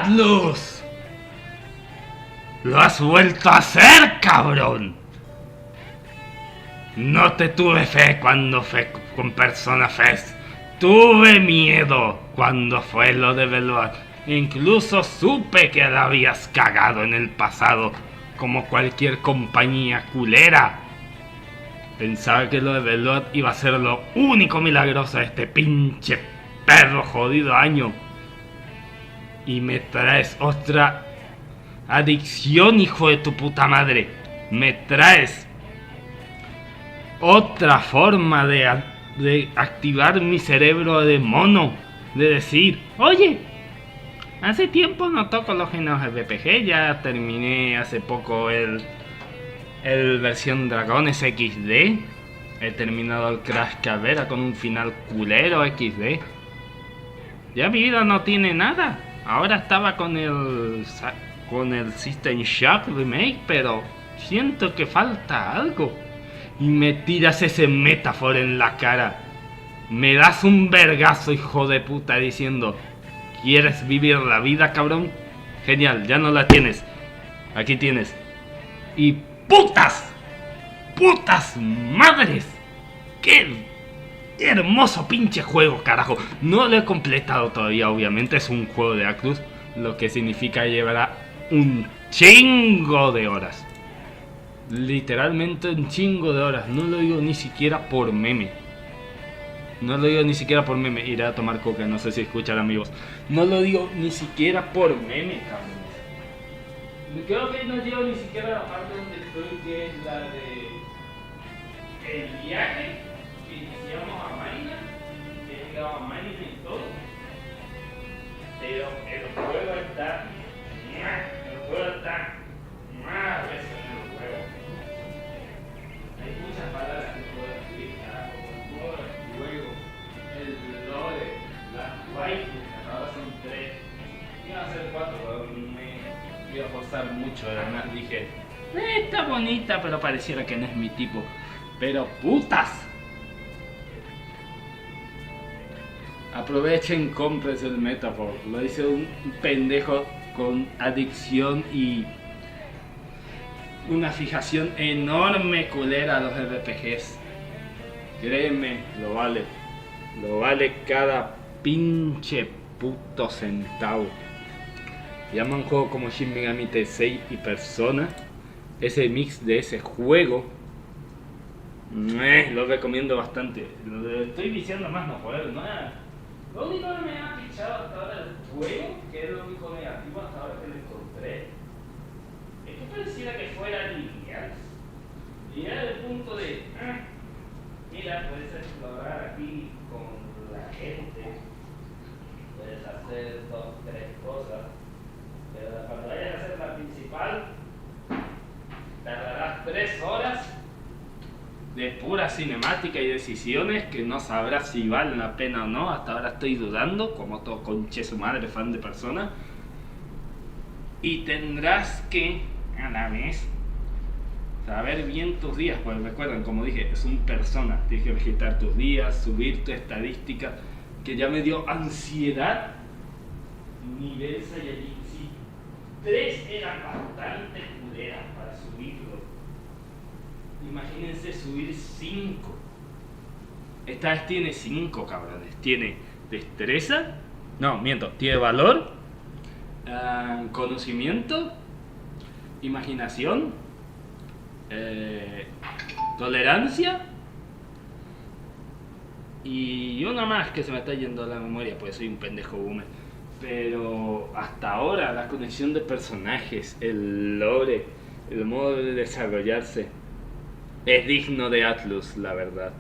¡Atlus! ¡Lo has vuelto a hacer, cabrón! No te tuve fe cuando fue con Persona Fest. Tuve miedo cuando fue lo de Veload. Incluso supe que la habías cagado en el pasado, como cualquier compañía culera. Pensaba que lo de Veload iba a ser lo único milagroso de este pinche perro jodido año. Y me traes otra adicción, hijo de tu puta madre. Me traes otra forma de activar mi cerebro de mono. De decir, oye, hace tiempo no toco los géneros RPG. Ya terminé hace poco el versión Dragones XD. He terminado el Crash Caveira con un final culero XD. Ya mi vida no tiene nada. Ahora estaba con el System Shock Remake, pero siento que falta algo. Y me tiras ese metáforo en la cara. Me das un vergazo, hijo de puta, diciendo, ¿quieres vivir la vida, cabrón? Genial, ya no la tienes. Aquí tienes. Y putas madres. ¡Qué hermoso pinche juego, carajo! No lo he completado todavía, obviamente. Es un juego de Atlus, lo que significa llevará un chingo de horas. Literalmente un chingo de horas. No lo digo ni siquiera por meme. Iré a tomar coca, no sé si escuchan, amigos. No lo digo ni siquiera por meme, cabrón. Creo que no llego ni siquiera a la parte donde estoy, que es la de el viaje que iniciamos a Marina, que he llegado a Marina y todo. Pero el juego está más veces en el juego. Hay muchas palabras que puedo escribir, carajo, como el juego, el lore, las waifus, que ahora son 3. Iban a ser 4, pero me iba a forzar mucho. Además dije, está bonita, pero pareciera que no es mi tipo. Pero putas, aprovechen, compres el Metaphor. Lo dice un pendejo con adicción y una fijación enorme culera a los RPGs. Créeme, lo vale. Lo vale cada pinche puto centavo. Llama un juego como Shin Megami Tensei y Persona. Ese mix de ese juego, lo recomiendo bastante. Lo estoy viciando más, no joder, nada. Lo único que me ha pichado hasta ahora el juego, que es lo único negativo hasta ahora que le encontré, es que pareciera que fuera lineal. Lineal del punto de, mira, puedes explorar aquí con la gente, puedes hacer 2, 3 cosas, pero cuando vayas a hacer la principal, tardarás 3 horas de pura cinemática y decisiones que no sabrás si valen la pena o no. Hasta ahora estoy dudando, como todo conche su madre fan de Persona. Y tendrás que, a la vez, saber bien tus días, pues recuerden, como dije, es un Persona. Tienes que registrar tus días, subir tu estadística, que ya me dio ansiedad. Nivel Saiyajin, sí. 3 eran bastante culeras para subirlo. Imagínense subir 5. Esta vez tiene 5, cabrones. Tiene destreza. No, miento. Tiene valor, conocimiento, imaginación, tolerancia y una más que se me está yendo a la memoria, pues soy un pendejo boomer. Pero hasta ahora la conexión de personajes, el lore, el modo de desarrollarse es digno de Atlus, la verdad.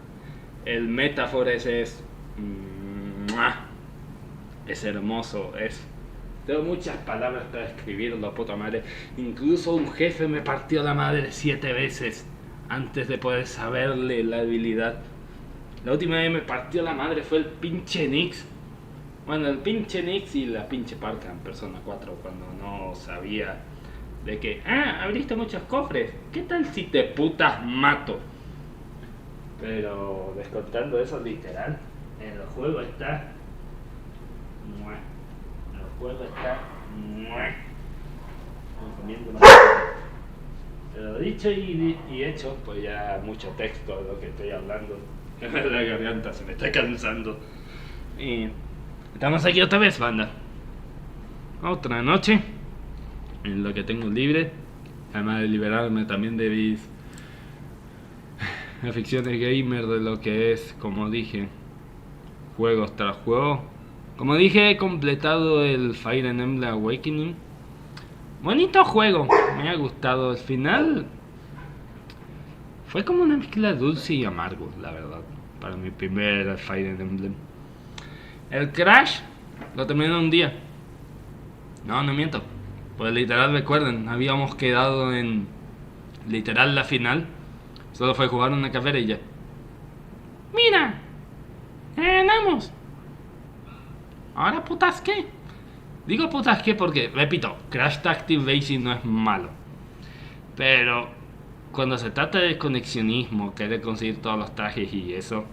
El metáforo ese es hermoso, tengo muchas palabras para escribirlo, puta madre. Incluso un jefe me partió la madre 7 veces antes de poder saberle la habilidad. La última vez me partió la madre fue el pinche Nix. Bueno, el pinche Nix y la pinche Parka en Persona 4, cuando no sabía de que, abriste muchos cofres, ¿qué tal si te putas mato? Pero descontando eso, literal, en el juego está Pero dicho y hecho, pues ya mucho texto de lo que estoy hablando. La garganta se me está cansando. Y estamos aquí otra vez, banda. Otra noche en lo que tengo libre. Además de liberarme también de mis aficiones gamer, de lo que es, como dije, juegos tras juego. Como dije, he completado el Fire Emblem Awakening. Bonito juego, me ha gustado. Al final fue como una mezcla dulce y amargo, la verdad, para mi primer Fire Emblem. El Crash lo terminé en un día. No miento. Pues literal, recuerden, habíamos quedado en literal la final. Solo fue jugar una carrera y ya. ¡Mira! ¡Ganamos! ¿Ahora putas qué? Digo putas qué porque, repito, Crash Tactic Racing no es malo. Pero cuando se trata de conexionismo, querer conseguir todos los trajes y eso,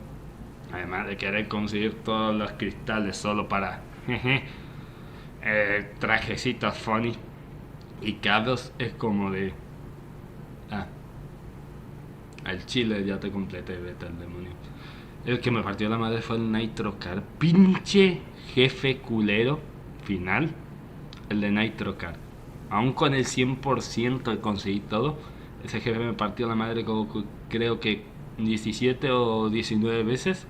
además de querer conseguir todos los cristales solo para trajecitos funny y carros, es como de... al chile ya te completé, vete al demonio. El que me partió la madre fue el Nitro Car. Pinche jefe culero final, el de Nitro Car. Aún con el 100% de conseguir todo, ese jefe me partió la madre como creo que 17 o 19 veces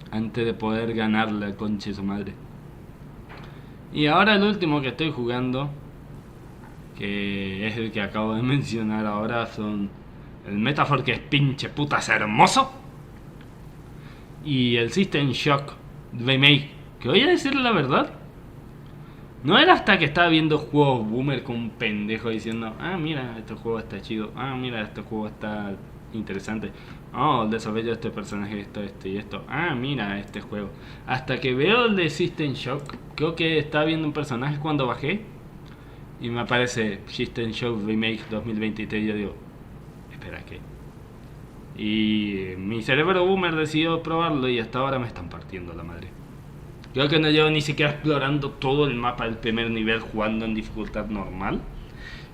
antes de poder ganarle al conche de su madre. Y ahora el último que estoy jugando, que es el que acabo de mencionar ahora, son el Metaphor, que es pinche putas hermoso, y el System Shock Remake, que voy a decirle la verdad, no era hasta que estaba viendo juegos boomer con un pendejo diciendo, mira, este juego está chido, mira, este juego está interesante, el desarrollo de este personaje, esto y esto, mira este juego. Hasta que veo el de System Shock, creo que estaba viendo un personaje cuando bajé y me aparece System Shock Remake 2023 y yo digo, espera, ¿qué? Y mi cerebro boomer decidió probarlo y hasta ahora me están partiendo la madre. Creo que no llevo ni siquiera explorando todo el mapa del primer nivel jugando en dificultad normal.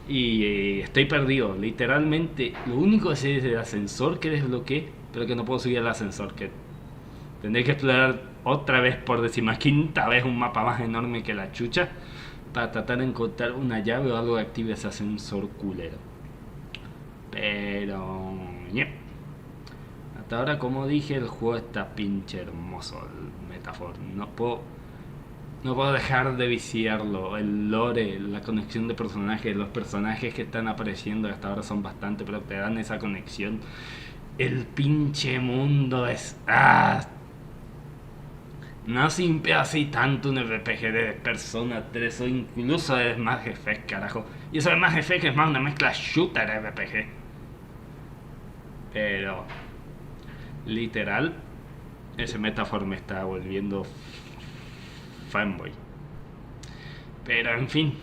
Y estoy perdido, literalmente. Lo único que sé es el ascensor que desbloqueé, pero que no puedo subir al ascensor, que tendré que explorar otra vez por 15ª vez un mapa más enorme que la chucha para tratar de encontrar una llave o algo que active ese ascensor culero. Pero... hasta ahora, como dije, el juego está pinche hermoso, el Metaphor. No puedo dejar de viciarlo. El lore, la conexión de personajes, los personajes que están apareciendo hasta ahora son bastante, pero te dan esa conexión. El pinche mundo es... no simple así tanto un RPG de Persona 3 o incluso de Smash Effect, carajo. Y eso de Smash Effect es más una mezcla shooter RPG. Pero... literal, ese Metaphor me está volviendo fanboy. Pero en fin,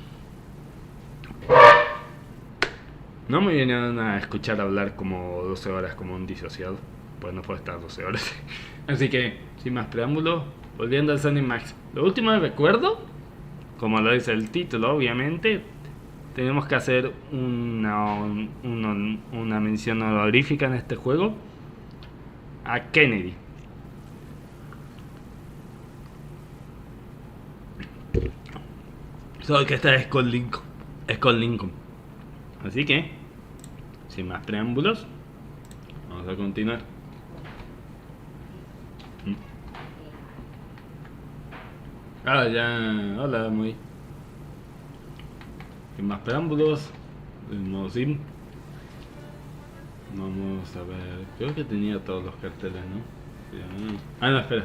no me vienen a escuchar hablar como 12 horas como un disociado, pues no puedo estar 12 horas. Así que, sin más preámbulos, volviendo al Sonic Max. Lo último que recuerdo, como lo dice el título, obviamente, tenemos que hacer una mención honorífica en este juego a Kennedy. Solo que esta es con Lincoln. Así que, sin más preámbulos, vamos a continuar. Hola, muy. Sin más preámbulos, no sim. Vamos a ver, creo que tenía todos los carteles, ¿no? No, espera.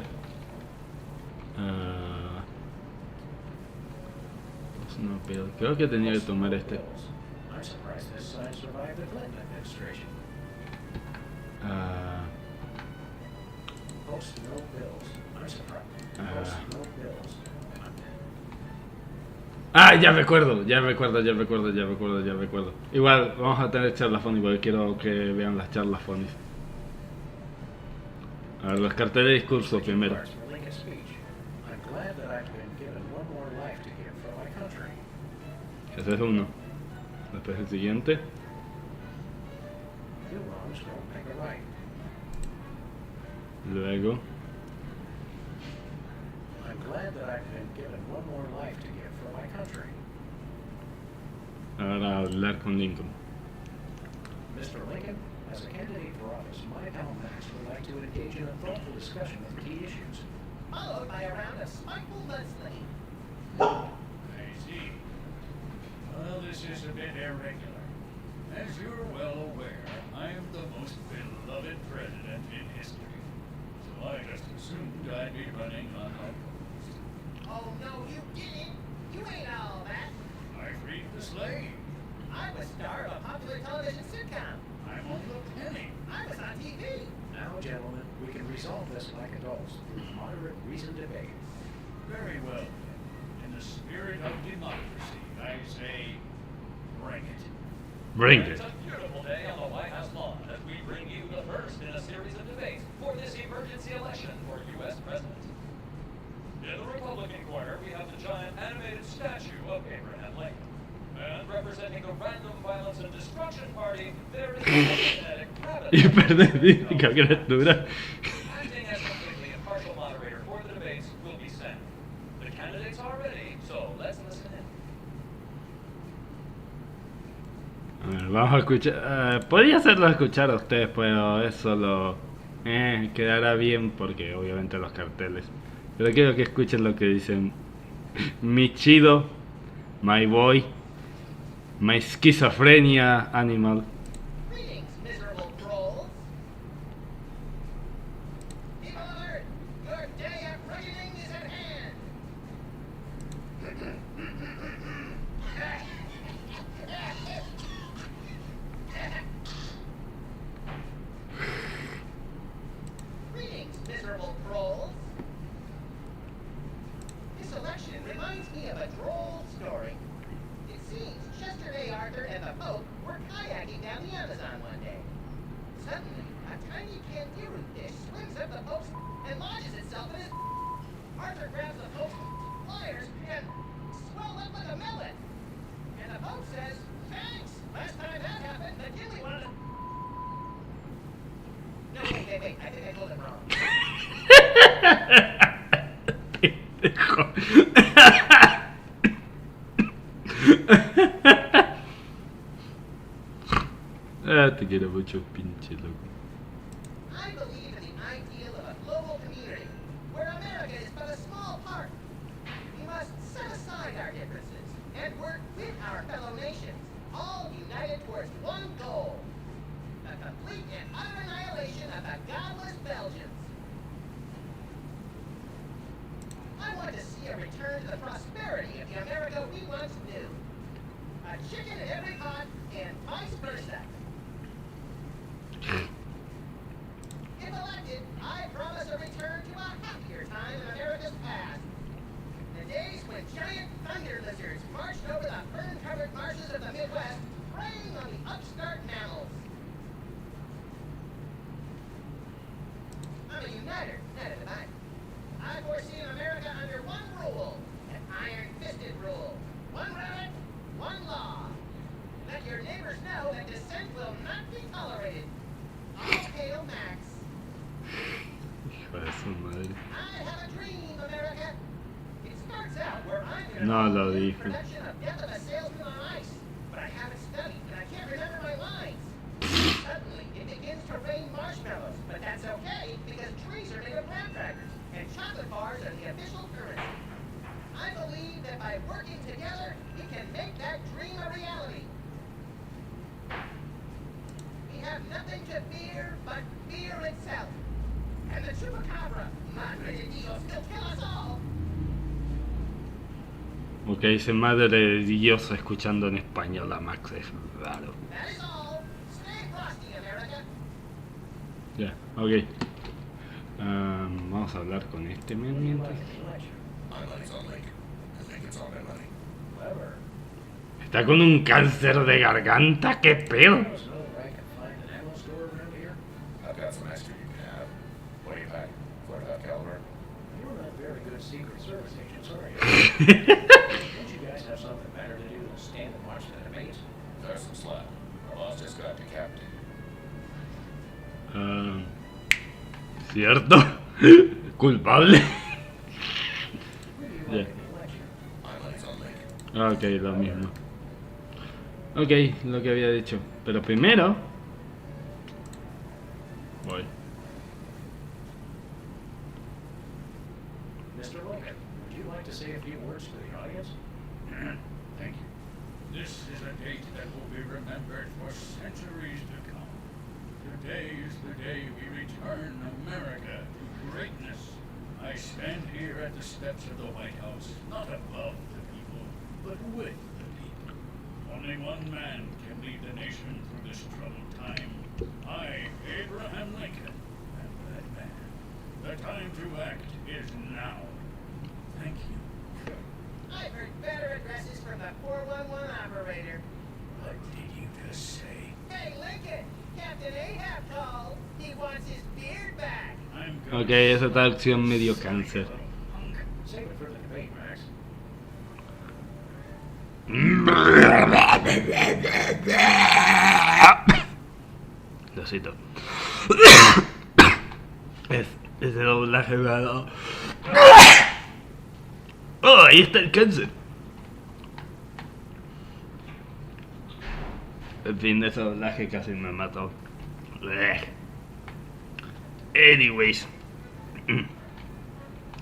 No, pero creo que tenía que tomar este. Ya recuerdo. Igual vamos a tener charlas funny porque quiero que vean las charlas funny. A ver, los carteles de discurso primero. glad that I've been given one more life to give for my country. Ese es uno. Después el siguiente. Two wrongs don't make a right. Luego. I'm glad that I've been given one more life to give for my country. Ahora hablar con Lincoln. Mr. Lincoln, as a candidate for office, my pal Max would like to engage in a thoughtful discussion of key issues. Followed by a round of spiteful mudslinging. I see. Well, this is a bit irregular. As you're well aware, I am the most beloved president in history. So I just assumed I'd be running unopposed. Oh, no, you didn't. You ain't all that. I freed the slave. I was star of a popular television sitcom. I'm on the penny. I was on TV. Now, gentlemen, we can resolve this like adults through moderate, reasoned debate. Very well, then. In the spirit of democracy, I say, bring it. Bring it. It's a beautiful day on the White House lawn as we bring you the first in a series of debates for this emergency election for U.S. President. In the Republican corner, we have the giant animated statue of Abraham Lincoln. And representing the Random Violence and Destruction Party, there is the genetic rabbit. Y perdí, qué criatura. Acting as completely impartial moderator for the debates will be Sam. The candidates are ready, so let's listen in. A ver, vamos a escuchar. Podría hacerlo escuchar a ustedes, pero eso lo. Quedará bien porque obviamente los carteles. Pero quiero que escuchen lo que dicen. Mi chido, my boy, my schizophrenia animal. Greetings, miserable trolls. People alert! Your day of reckoning is at hand. Greetings, miserable trolls. This election reminds me of a droll story. It seems Chester A. Arthur and the Pope were kayaking down the Amazon one day. Suddenly, a tiny kangaroo fish swims up the Pope's and lodges itself in his. Arthur grabs the Pope's pliers and swelled up like a melon. And the Pope says, "Thanks. Last time that happened, the Gilly wanted to." No, wait. I think I told it wrong. Te quiero mucho, pinche loco. I believe in the ideal of a global community where America is but a small part. We must set aside our differences and work with our fellow nations, all united towards one goal: the complete and utter annihilation of the godless Belgians. I want to see a return to the prosperity of the America we once knew. A chicken in every pot and vice versa. If elected, I promise a return to a happier time in America's past. The days when giant thunder lizards marched over the fern-covered marshes of the Midwest, preying on the upstart mammals. I'm a uniter, not a divider. I foresee an America under one rule, an iron-fisted rule. One rabbit, one law. Let your neighbors know that dissent will not be tolerated. All hail Max. Hijo de su madre. I have a dream, America. It starts out where I'm in No a lo movie dijo. production of Death of a Salesman on Ice, but I haven't studied and I can't remember my lines. Suddenly, it begins to rain marshmallows, but that's okay because trees are made of graham crackers and chocolate bars are the official currency. I believe that by working together, we can make that dream a reality. We have nothing to fear but fear itself. And the chupacabra, madre de Dios, will kill us all. Ok, dice madre de Dios escuchando en español a Max, es raro. That is all. Stay frosty, America. Ya, ok. Vamos a hablar con este men mientras. My money's on Lincoln. I think it's all my money. Clever. Está con un cáncer de garganta, qué pedo. Knows where I can find an ammo store around here? I've got some extra you can have. What do you pack? 45 caliber? You're not very very good Secret Service agents, are you? Don't you guys have something better to do than stand and watch the debates? There's some slack. Our boss just got decapitated. Cierto. Culpable. Where do you Yeah. like the election? My money's on Lincoln. Ok, lo mismo. Ok, lo que había dicho. Pero primero... Voy. Mr. Lincoln, would you like to say a few words to the audience? Thank you. This is a date that will be remembered for centuries to come. Today is the day we return America to greatness. I stand here at the steps of the White House, not above the people, but with the people. Only one man can lead the nation through this troubled time. I, Abraham Lincoln, am that man. The time to act is now. Thank you. I've heard better addresses from the 411 operator. What did you just say? Hey, Lincoln! Captain Ahab called. He wants his beard back. I'm Ok, esa traducción me dio cáncer. Save it for the debate, Max. Lo siento. Ese doblaje me ha dado. ¡Oh! Ahí está el cáncer. En fin, ese doblaje casi me mató. Anyways.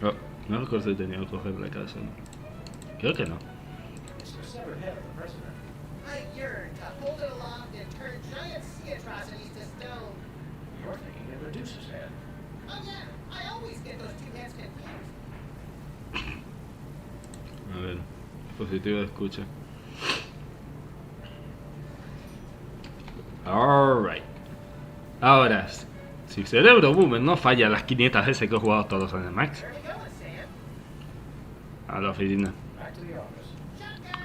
Oh, no recuerdo si tenía otro jefe de casa, ¿no? Creo que no. It's the severed head of the president. I yearn to hold it aloft and turn giant sea atrocities to stone. You're thinking it reduces head. Oh yeah, I always get those two heads confused. A ver, dispositivo de escucha. Alright. Ahora, si Cerebro Boomer no falla las 500 veces que he jugado todos los años Max, Where are we going, Sam? a la oficina. Back to the office. Shotgun!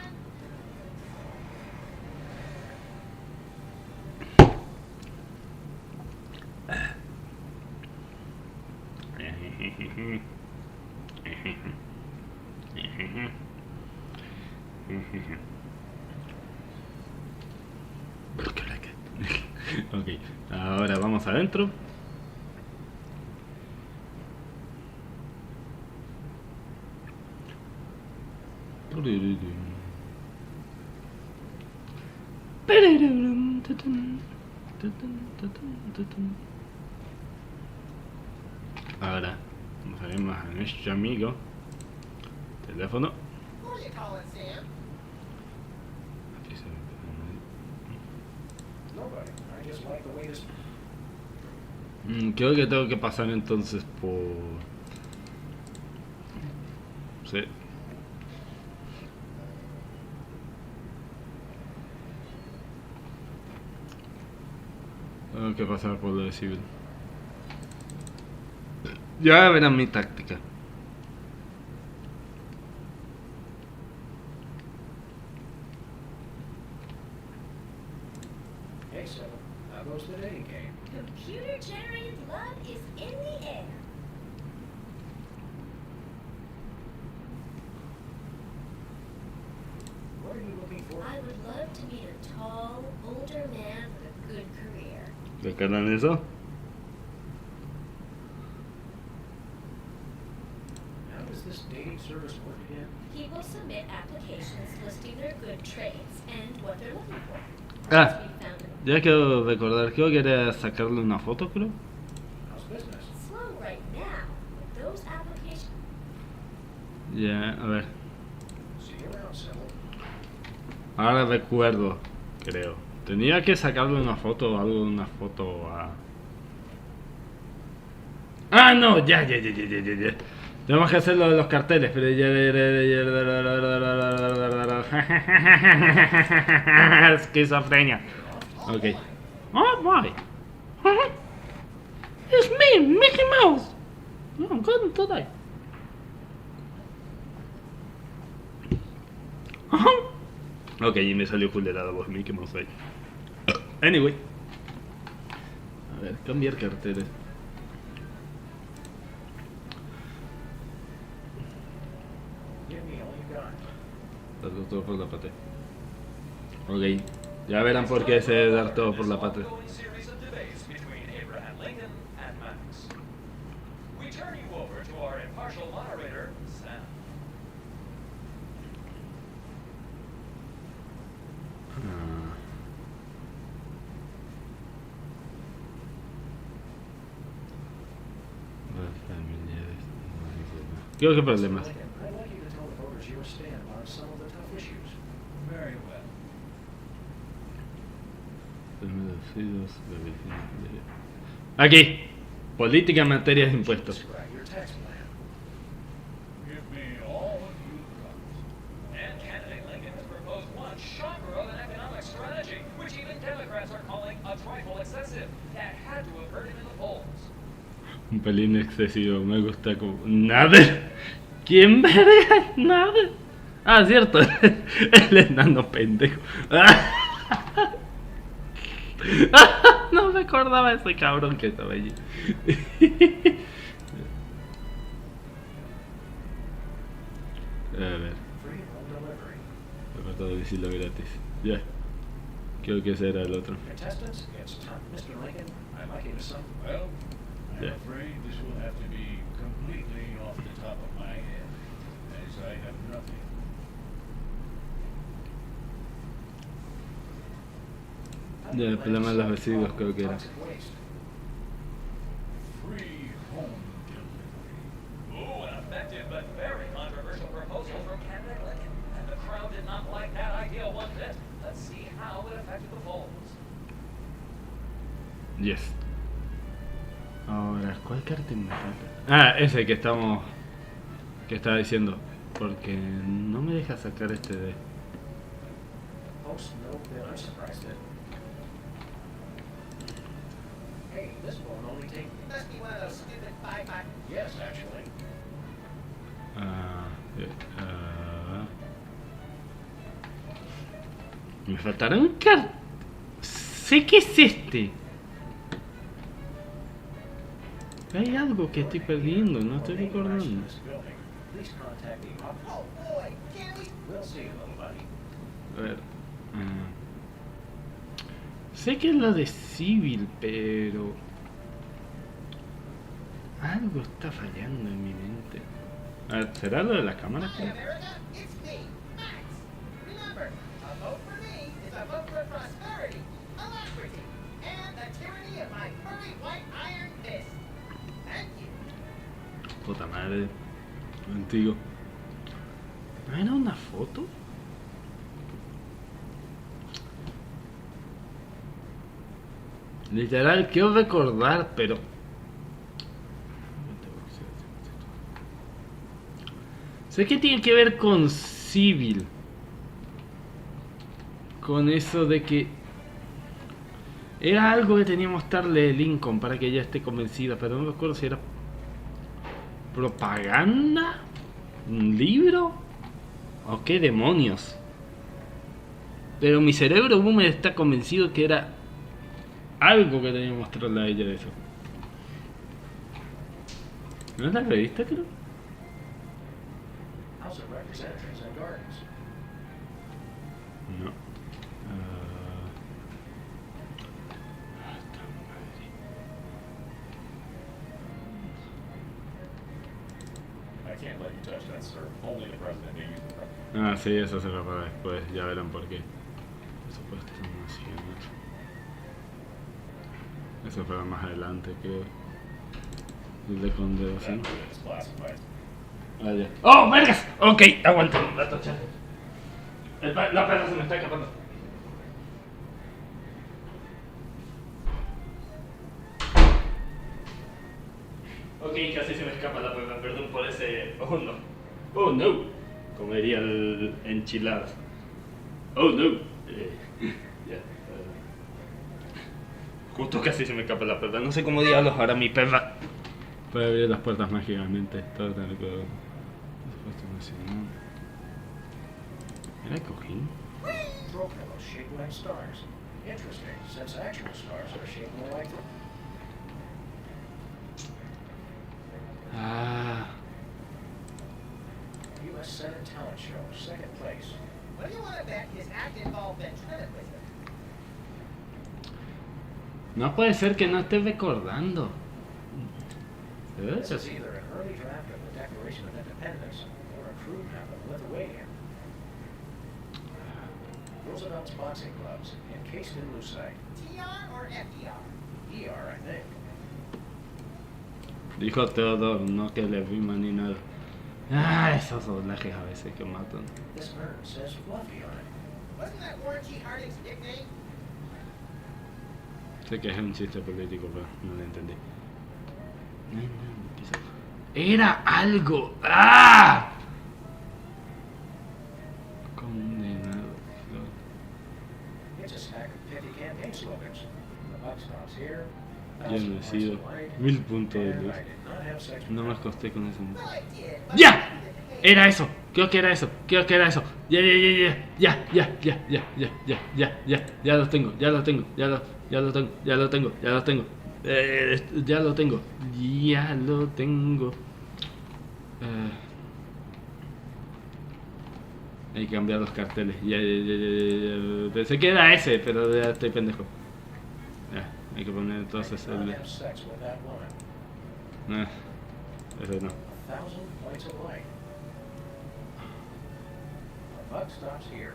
Ok, ahora vamos adentro. Ahora vamos a ver más a nuestro amigo. Teléfono. Who are you calling, Sam? Nobody. I just like the way this. Creo que tengo que pasar entonces por... Sí. Tengo que pasar por lo de civil. Ya verán mi táctica. Hey, Seven. How goes the dating game? Computer-generated love is in the air. What are you looking for? I would love to meet a tall, older man with a good career. ¿Qué canal es eso? How does this dating service work again? People submit applications listing their good traits and what they're looking for. Ah, Once we've found them ya quiero recordar, creo que era sacarle una foto, creo. How's business? slow right now, but those applications. Ya, a ver. See you around, Seven. Ahora recuerdo, creo. Tenía que sacarle una foto o algo, una foto a... Ah, no, ya. Tenemos que hacer lo de los carteles, pero ya... Esquizofrenia. Ok. Oh, boy. It's me, Mickey Mouse. No, I'm going to die. Ok, y me salió culera la voz Mickey Mouse ahí. Anyway. A ver, cambiar carteles. Give me all you got. Darlo todo por la patria. Ok, ya verán por qué sé dar todo por la patria. Ongoing series of debates between Abraham Lincoln and Max. We turn you over to our impartial moderator, Sam. Creo que problemas. Lincoln, I'd like you to tell the voters your stand on some of the tough issues. Very well. Aquí, política en materia de impuestos. Describe your tax plan. Give me all of you got. And candidate Lincoln has proposed one shocker of an economic strategy, which even Democrats are calling a trifle excessive. That had to have hurt him in the polls. Un pelín excesivo, me gusta como... Nader. ¿Quién verga es Nader? Ah, cierto, el enano pendejo. No me acordaba de ese cabrón que estaba allí. A ver, Free home delivery. apartado de silo gratis. Ya, creo que ese era el otro. Contestants, it's time. Mr. Lincoln, I'd like you to sum. Well, I'm Yeah. afraid this will have to be completely off the top of my head, as I have nothing. Ya, el problema de los residuos creo que era. Toxic waste. Free home delivery. Ooh, an effective but very controversial proposal from candidate Lincoln. And the crowd did not like that idea one bit. Let's see how it affected the polls. Yes. Ahora, ¿cuál cartel me falta? Ah, ese que estamos... que estaba diciendo. Porque no me deja sacar este de... Most no bid. I'm surprised that. Hey, this won't only take. Must be one of those stupid 5-5. Yes, actually. Me faltará un car... Sé que es este. Hay algo que estoy perdiendo, no estoy Name rights to recordando. this building. Please contact the office. Oh boy, can we? We'll see you, little buddy. A ver. Sé que es lo de civil, pero... algo está fallando en mi mente. A ver, ¿será lo de la cámara? Hi, America. It's me, Max. Remember, a vote for me is a vote for prosperity, alacrity, and the tyranny of my furry white iron fist. Thank you. Puta madre. Antiguo. ¿No era una foto? Literal, quiero recordar, pero... sé que tiene que ver con civil. Con eso de que... era algo que tenía que mostrarle Lincoln para que ella esté convencida, pero no recuerdo si era... propaganda, un libro o qué demonios. Pero mi cerebro boomer está convencido que era algo que tenía que mostrarle a ella de eso. ¿No es la revista, creo? House of Representatives and Gardens. No. I can't let you touch that, sir. Only the president may use the president. Ah, sí, eso será para después, ya verán por qué. Eso puede estar haciendo. Eso fue más adelante, creo. El de condenación. It's classified. Ah, ya. ¡Oh, vergas! Ok, aguanta un rato, chat. La perra se me está escapando. Ok, casi se me escapa la perra, perdón por ese... oh no. Oh no. Como diría el enchiladas. Oh no. Ya. Justo casi se me escapa la perra. No sé cómo diablos hará mi perra. Puede abrir las puertas mágicamente. Todo tener que... ¿Era el cojín? Throw pillows shaped like stars. Interesting, since actual stars are shaped more like them. Ah. U.S. Senate Talent Show, second place. What do you want to bet his act involved ventriloquism? No puede ser que no esté recordando. This is either an early draft of the Declaration of Independence or a crude map of Lithuania. Roosevelt's boxing gloves, encased in lucite. TR or FDR? ER, I think. Dijo Theodore, no que le rima ni nada. Ah, esos doblajes a veces que matan. This urn says Fluffy on it. Wasn't that Warren G. Harding's nickname? Sé que es un chiste político, pero no lo entendí. Era algo. ¡Ah! Condenado. It's a stack of pithy campaign slogans. The buck stops here. Ya no he sido 1000 puntos de luz. No me acosté con eso. Well, I did. But ¡Ya! Era eso. Creo que era eso. Creo que era eso. Ya lo tengo. Ya lo tengo. Ya lo tengo. Ya lo tengo. Ya lo tengo. Ya lo tengo. Ya lo tengo. Hay que cambiar los carteles. Ya. Pensé que era ese, pero ya estoy pendejo. Ya, hay que poner entonces el. Ese no. 1,000 points of light. The buck stops here.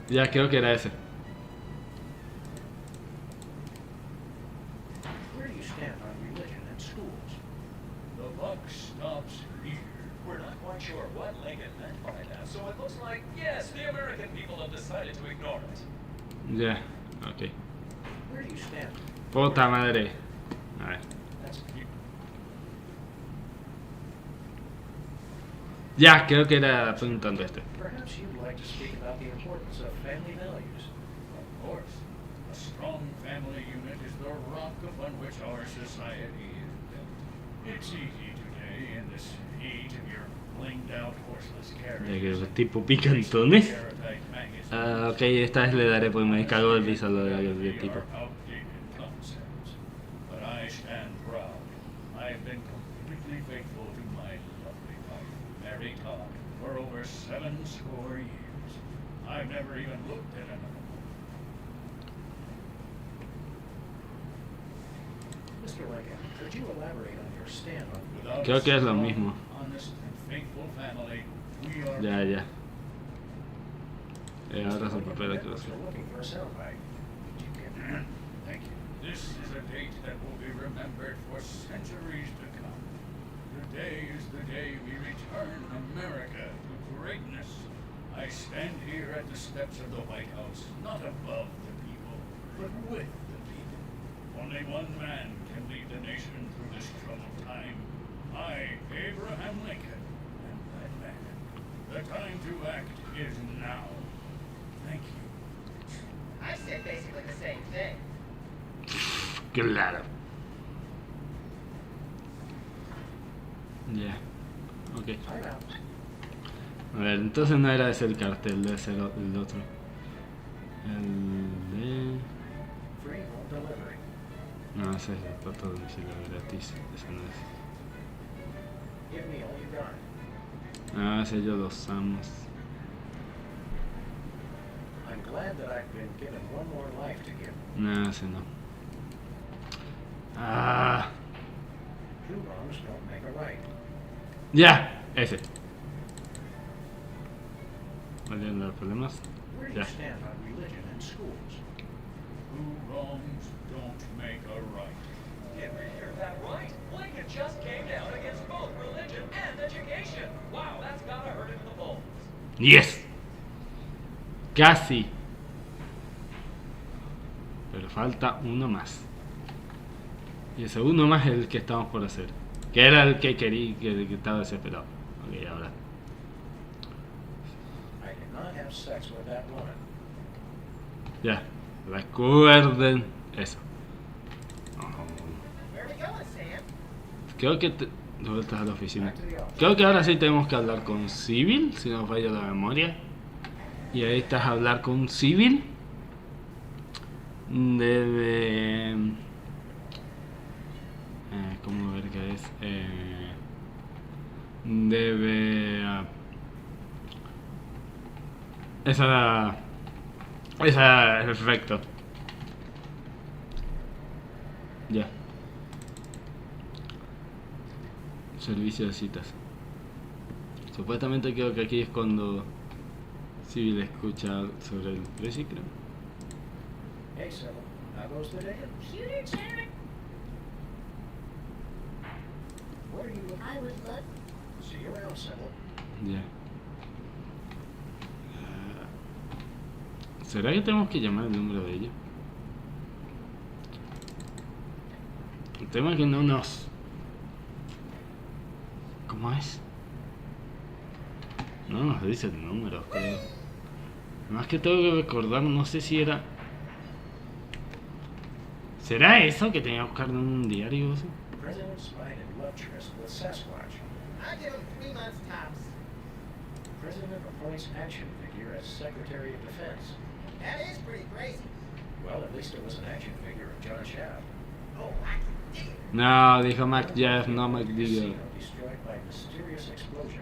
Ya, creo que era ese. Where do you stand on religion and schools? The buck stops here. We're not quite sure what Lincoln meant by that, so it looks like, yes, the American people have decided to ignore it. Ya, ok. Where do you stand? Puta madre. A ver. That's you. Ya, creo que era preguntando este. Perhaps you'd like to speak about the importance of family values. Of course, a strong family unit is the rock upon which our society is built. It's easy today in this age of your blinged out horseless De que carriages. los tipo picantones. Erudite magazines. Ah, ok, esta vez le daré porque me cago el piso lo del tipo. Outdated concepts. But I stand proud. I've been completely faithful to my lovely wife, Mary Todd, for over 70 years. I've never even looked at another woman. Mr. Lincoln, could you elaborate on your stand on Without Creo que es lo a strong, mismo. honest and faithful family, we are Ya. Ahora se papel aquí. We're looking for a soundbite. Thank you. This is a date that will be remembered for centuries to come. Today is the day we return America to greatness. I stand here at the steps of the White House, not above the people, but with the people. Only one man can lead the nation through this troubled time. I, Abraham Lincoln, am that man. The time to act is now. Thank you. I said basically the same thing. Claro. Ya. Ok. Time out. A ver, entonces no era ese el cartel, debe ser el otro. El de. Free home delivery. No, ese es el plato de domicilio gratis. Ese no es. Give me all you got. Ah, ese yo lo usamos. I'm glad that I've been given one more life to give. No, ese no. Ah. Two wrongs don't make a right. Ya, ese. ¿Vale los problemas? Where do you Ya. stand on religion and schools? Two wrongs don't make a right. Did we hear that right? Lincoln just came down against both religion and education. Wow, that's gotta hurt him in the polls. Yes. Casi. Pero falta uno más. Y ese uno más es el que estamos por hacer. Que era el que quería, que estaba desesperado. Ok, ahora. I did not have sex with that woman. Ya. Recuerden eso. Where are we going, Sam? Creo que de vuelta a la oficina. Back to the office. Creo que ahora sí tenemos que hablar con Civil, si no falla la memoria. Y ahí estás a hablar con Civil. Debe. ¿Cómo ver qué es? Debe... Esa... Esa... Perfecto. Ya. Servicio de citas. Supuestamente creo que aquí es cuando Civil escucha sobre el precio, creo. Hey, Sybil, how goes the day? Computer generated. What are you looking I would love. See you around, Sybil. Ya. ¿Será que tenemos que llamar el número de ellos? El tema es que no nos... ¿Cómo es? No nos dice el número, creo. Más que tengo que recordar, no sé si era... ¿Será eso que tenía que buscar en un diario o eso? President spied in love tryst with Sasquatch. I give him 3 months tops. President appoints action figure as Secretary of Defense. That is pretty crazy. Well, at least it was an action figure of John Shaft. Oh, I can dig it. No, dijo Mac Jeff, no Mac Casino Deagle. destroyed by mysterious explosion.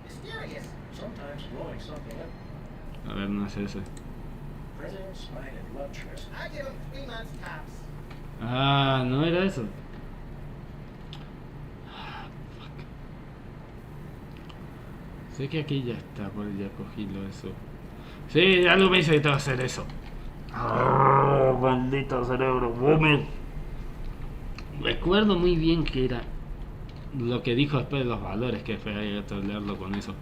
Mysterious. Sometimes blowing something up. A ver, no es ese. President spied in love tryst. I give him 3 months tops. Ah, no era eso. Sé que aquí ya está, por ya cogí lo de eso. Sí, algo me dice que tengo que hacer eso. Oh, maldito cerebro, boomer. Recuerdo muy bien que era lo que dijo después de los valores, que fue ahí a leerlo con eso.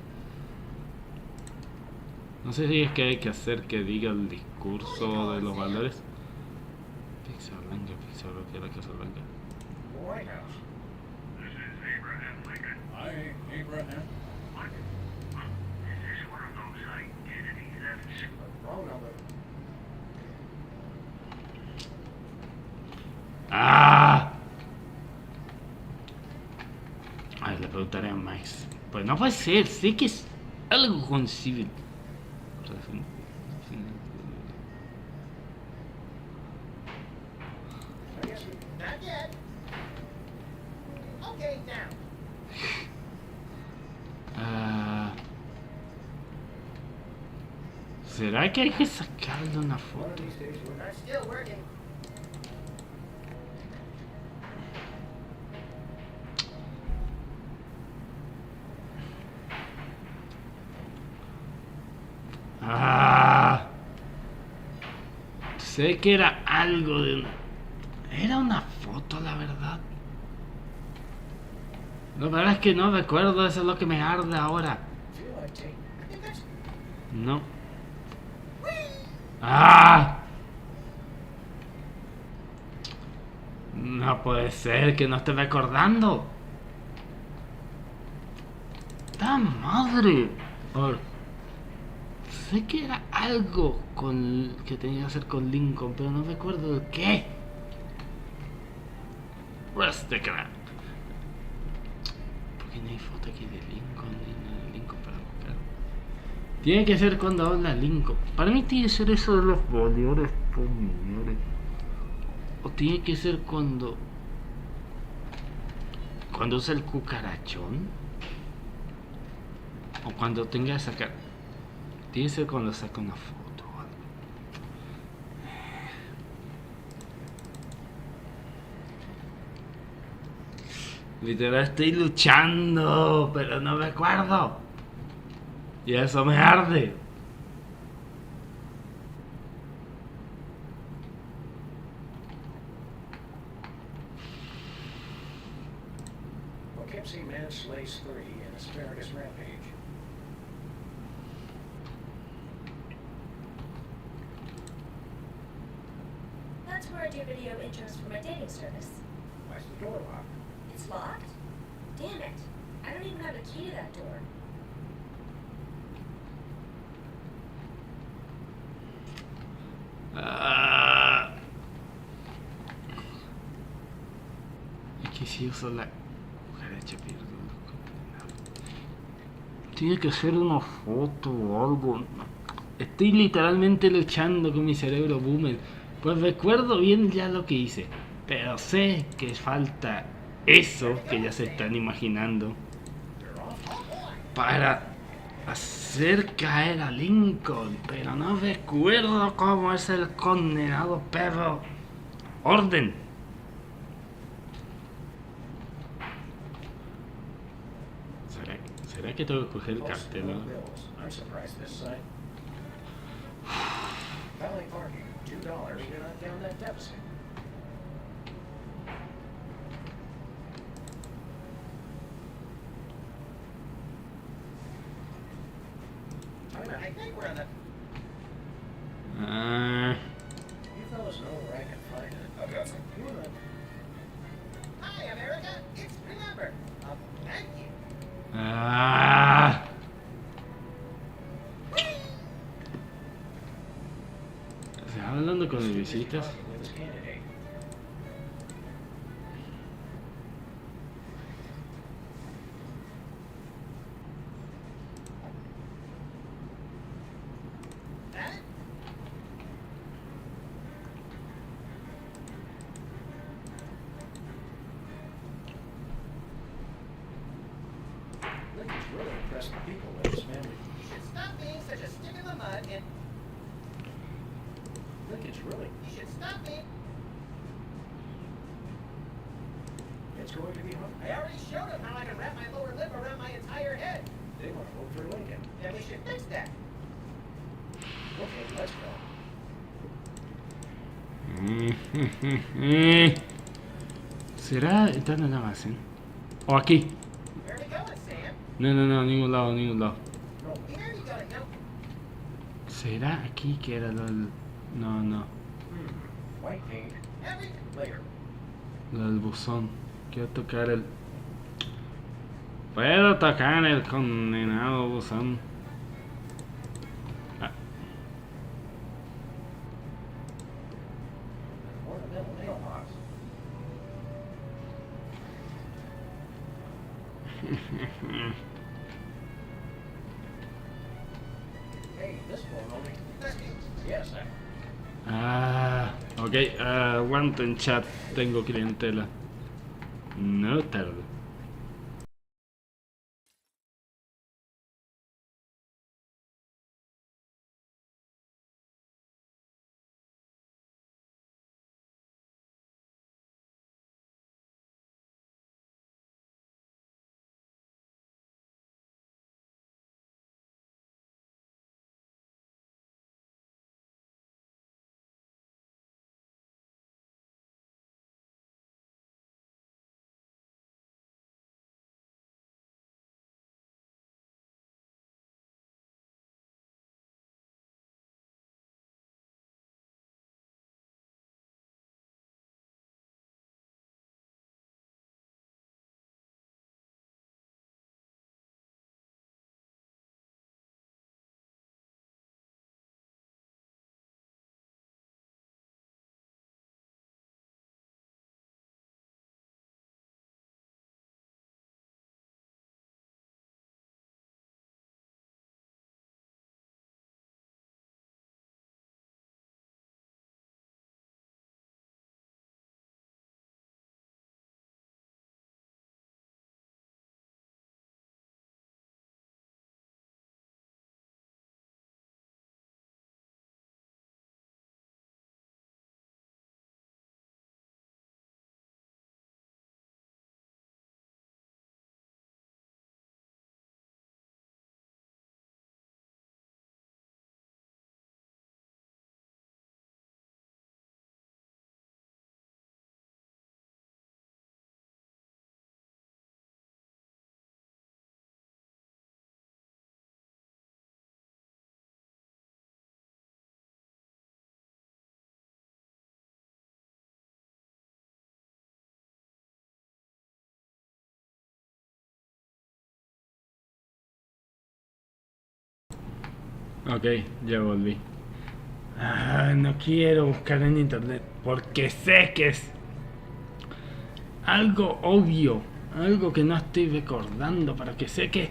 No sé si es que hay que hacer que diga el discurso de los valores. Pizza blanca, que la casa blanca. White House. This is Abraham Lincoln. Hi, Abraham. Is this one of those identity thefts? Wrong number. ¡Ah! A ver, le preguntaré a Max. Pues no puede ser, sé que es algo con Civil. I guess we Not yet. Okay, now. Ah, ¿será que hay que sacarle una one of foto? these days we're I'm still working. Ah, sé que era algo de una... Era una foto, la verdad. La verdad es que no recuerdo, eso es lo que me arde ahora. feel like taking. I think that's... No. ¡Ah! No puede ser que no esté recordando. ¡Ta madre! A ver. Sé que era algo con que tenía que hacer con Lincoln, pero no recuerdo de qué. Where's the crap? Porque no hay foto aquí de Lincoln ni nada de Lincoln para buscar. Tiene que ser cuando habla Lincoln. Para mí tiene que ser eso de los bolívares familiares. O tiene que ser cuando usa el cucarachón. O cuando tenga que sacar. Tiene que ser cuando saca una foto o algo. Literal estoy luchando, pero no me acuerdo. Y eso me arde. Poughkeepsie man slays 3 in asparagus rampage. That's where I do video intros for my dating service. Why's the door locked? It's locked? Damn it. I don't even have a key to that door. Ah. Es que si uso la cucaracha pierdo los coordenadas. Tiene que ser una foto o algo. Estoy literalmente luchando con mi cerebro boomer. Pues recuerdo bien ya lo que hice. Pero sé que falta eso que ya se están imaginando. para hacer caer a Lincoln, pero no recuerdo cómo es el condenado perro. Orden. ¿Será que tengo que coger el Most cartel? no ¿No? bills. I'm surprised this side. Valet parking, $2 to knock down that deficit. I think we're on the... Ah, You fellas know where I can find it. I've got some. You and Hi, America. It's Remember. Thank you. ah. ¿Se va hablando con el visitas? with his candidate. That it? Lincoln's really impressed the people with his family. You should stop being such a stick in the mud and Lincoln's really. you should stop being... It's going to be hard. I already showed him how I can wrap my lower lip around my entire head. They want to vote for Lincoln. Then we should fix that. Okay, let's go. ¿Será estando en la base? ¿O aquí? Where are we going, Sam? No, ningún lado, ningún lado. No, Where are you going? No. ¿Será aquí que era lo del... No, white paint. Every... Later. lo del buzón. Quiero tocar el... Puedo tocar el condenado buzón. Ah, Ornamental mailbox. Hey, this one only. Yes, ok, aguanten chat, tengo clientela. No tardo. Ok, ya volví. No quiero buscar en internet porque sé que es algo obvio, algo que no estoy recordando, para que sé que...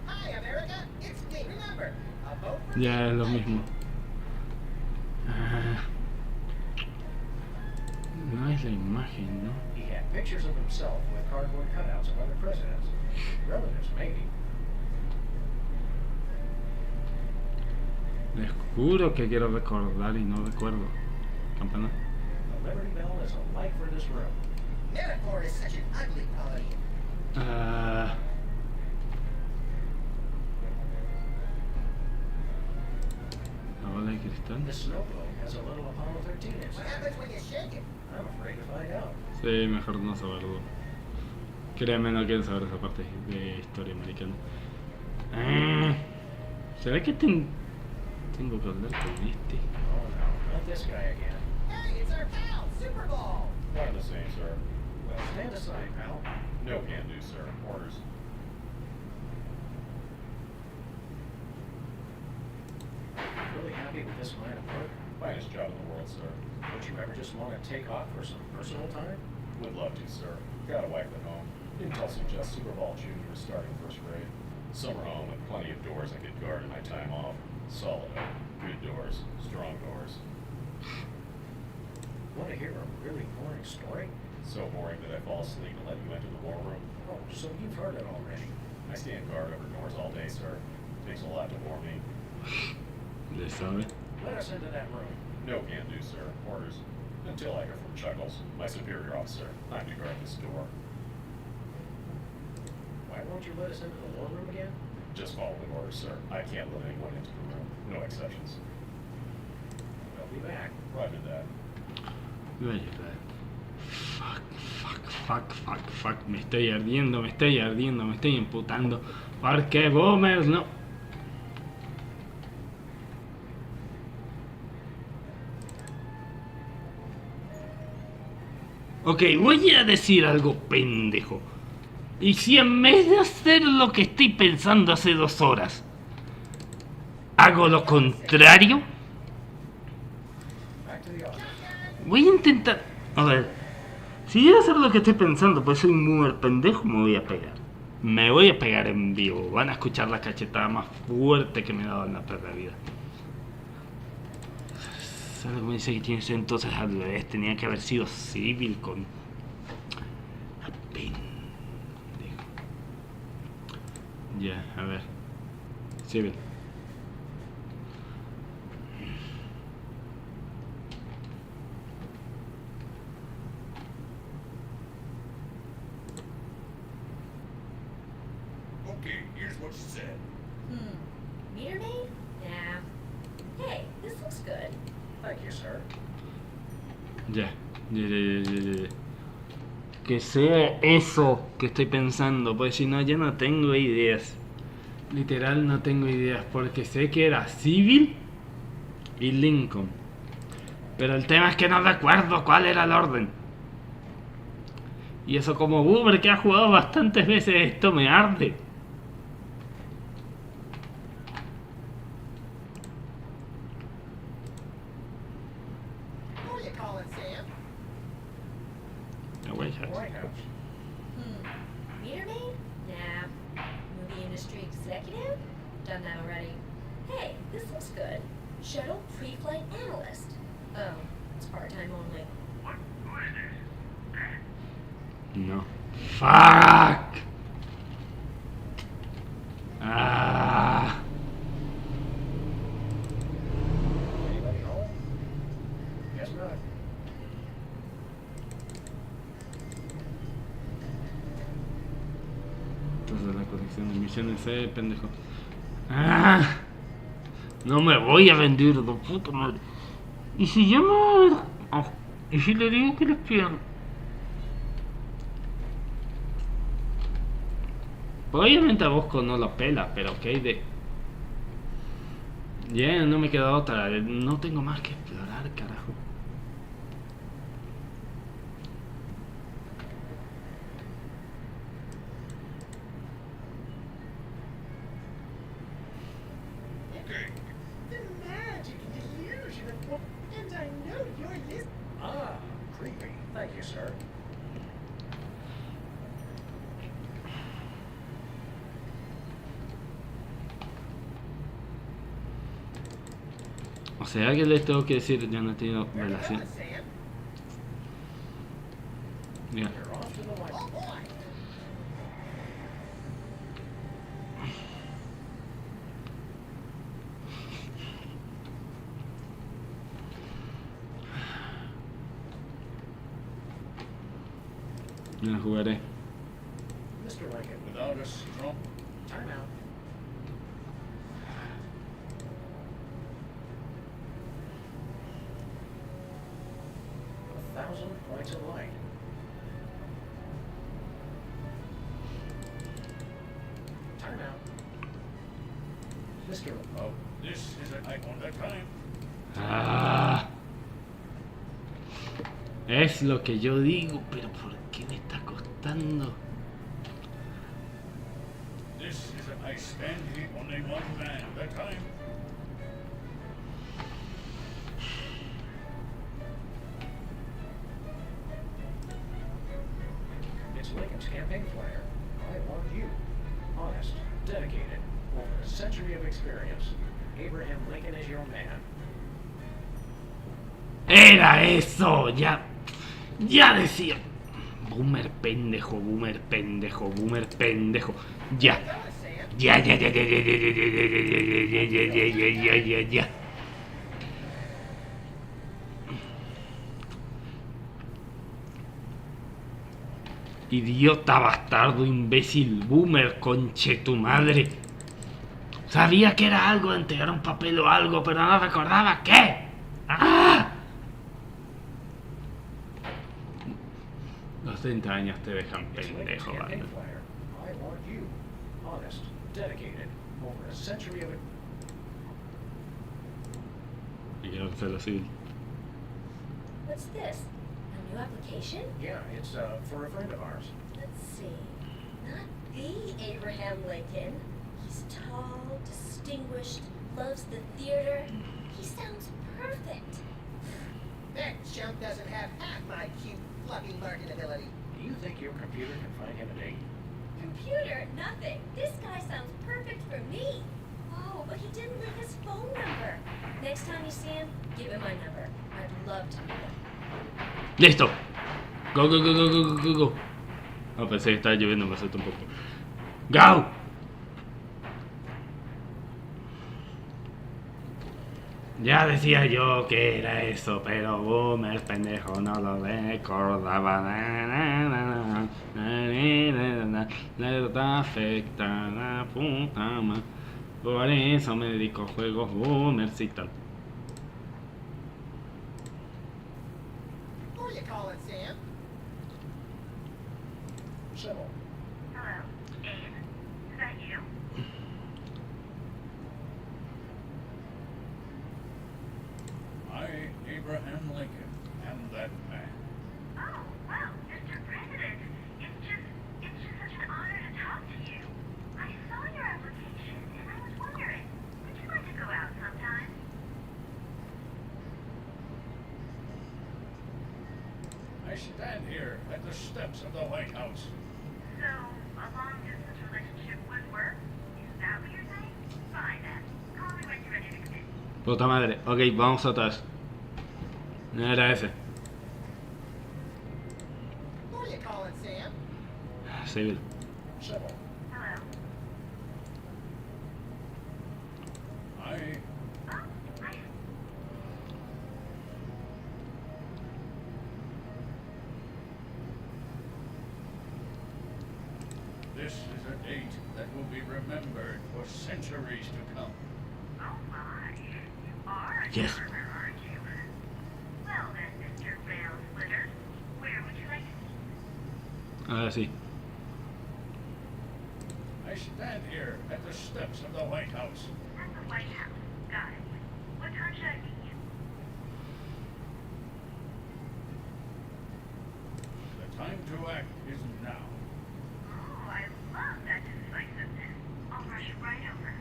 Hi, America. It's me. Remember. A vote for Ya es lo Lincoln. mismo. No es la imagen, ¿no? He had pictures of himself with cardboard cutouts of other presidents. Relatives, maybe. Les juro que quiero recordar y no recuerdo. Campana. The Liberty Bell is a light for this room. Metaphor is such an ugly quality. La bola de cristal. The snow globe has a little Apollo 13 What inside. happens when you shake it? I'm afraid to find out. Sí, mejor no saberlo. Créeme, no quiero saber esa parte de historia americana. ¿Será que tengo que hablar con este? Oh no, not this guy again. Hey, it's our pal, Super Bowl. One of the same, sir. Well, stand aside, pal. No can do, sir. Orders. Really happy with this line of work? Finest job in the world, sir. Would you ever just want to take off for some personal time? Would love to, sir. Got a wife at home. Intel suggests Super Bowl Junior is starting first grade. Summer home with plenty of doors I could guard in my time off. Solid oak. Good doors. Strong doors. Want to hear a really boring story? So boring that I fall asleep and let you enter the war room. Oh, so you've heard it already. I stand guard over doors all day, sir. Takes a lot to warm me. ¿Le sabe? Let us into that room. No can do, sir. Orders. Until I hear from Chuckles, my superior officer. I'm to guard this door. Why won't you let us into the war room again? Just following orders, sir. I can't let anyone into the room. No exceptions. We'll be back. Roger that. Vaya, fuck. Me estoy ardiendo, me estoy imputando. ¿Por qué boomers no? Ok, voy a decir algo pendejo. Y si en vez de hacer lo que estoy pensando hace 2 horas, hago lo contrario, Back to the office. voy a intentar... A ver, si voy a hacer lo que estoy pensando, pues soy muy pendejo, me voy a pegar. Me voy a pegar en vivo. Van a escuchar la cachetada más fuerte que me he dado en la perra vida. ¿Sabes cómo dice que tiene que ser entonces al revés? Tenía que haber sido civil con... Pendejo. Ya, a ver. Civil. Okay, here's what she said. Meter maid? Nah. Hey, this looks good. Thank you, sir. Ya. Que sea eso que estoy pensando, pues si no, ya no tengo ideas. Literal no tengo ideas, porque sé que era Civil y Lincoln. Pero el tema es que no recuerdo cuál era el orden. Y eso como boomer que ha jugado bastantes veces, esto me arde. Who are you calling, Sam? The White House. White House. Meter maid? Nah. Movie industry executive? Done that already. Hey, this looks good. Shuttle pre-flight analyst. Oh, it's part-time only. Who is this? No. Fuck. Ah. Anybody home? Guess not. Entonces la colección de misiones pendejo. Ah. No me voy a vender, de puta madre. ¿Y si yo no... Oh, ¿y si le digo que les pidan? Obviamente a Bosco no lo pela, pero ok de... Ya, no me queda otra. No tengo más que explorar, carajo. Okay. The magic and illusion of... And I know you're listening. Ah, creepy. Thank you, sir. O sea que les tengo que decir, yo no he tenido Where you relación. going, Sam? Ya. You're off to the White Oh boy! Me la jugaré. Mr. Lincoln, Without a strong... timeout. A 1,000 points of light. Timeout. Mr. Oh, this is a night on the time. Ah. Es lo que yo digo, pero ¿por qué me está costando? This is a nice standing, only one man at a time. It's Lincoln's campaign flyer. I want you. Honest, dedicated, over a century of experience. Abraham Lincoln is your man. Era eso, ya decía. Boomer pendejo, boomer pendejo, boomer pendejo. Ya. Going, Sam. Ya. Idiota, bastardo, imbécil, boomer, conche tu madre. Sabía que era algo de entregar un papel o algo, pero no recordaba qué. ¡Ah! Los 30 años te dejan It's Lincoln's pendejo, campaign banda. flyer. I want you. Honest, dedicated, over a century of Y quiero hacer así. What's this? A new application? Yeah, it's for a friend of ours. Let's see. Not the Abraham Lincoln. He's tall, distinguished, loves the theater. He sounds perfect. That chump doesn't have half my cute, fluffy learning ability. Do you think your computer can find him a date? Computer, nothing. This guy sounds perfect for me. Oh, but he didn't leave his phone number. Next time you see him, give him my number. I'd love to meet him. ¡Listo! Go. No, pensé que estaba lloviendo, me asusté un poco. ¡Go! Ya decía yo que era eso, pero boomer pendejo no lo recordaba. Le afecta la puta madre. Por eso me dedico a juegos boomercitos. Who are you calling, Sam? Sybil. Hello, Abe. Is that you? I, Abraham Lincoln, am that man. Oh, well, Mr. President, it's just such an honor to talk to you. I saw your application and I was wondering, would you like to go out sometime? I stand here at the steps of the White House. So, a long-distance relationship would work? Is that what you're saying? Fine then. Call me when you're ready to commit. Puta madre. Ok, vamos atrás. No era ese. Who are you calling, Sam? Civil. Sybil. Hello? I, Oh, I... this is a date that will be remembered for centuries to come. Oh my. You are a Yes. charmer, aren't you? Well then, Mr. Rail Splitter, where would you like to meet? Ahora sí. I stand here at the steps of the White House. At the White House. Got it. What time should I meet you? The time to act is now. Oh, I love that decisiveness. I'll rush right over.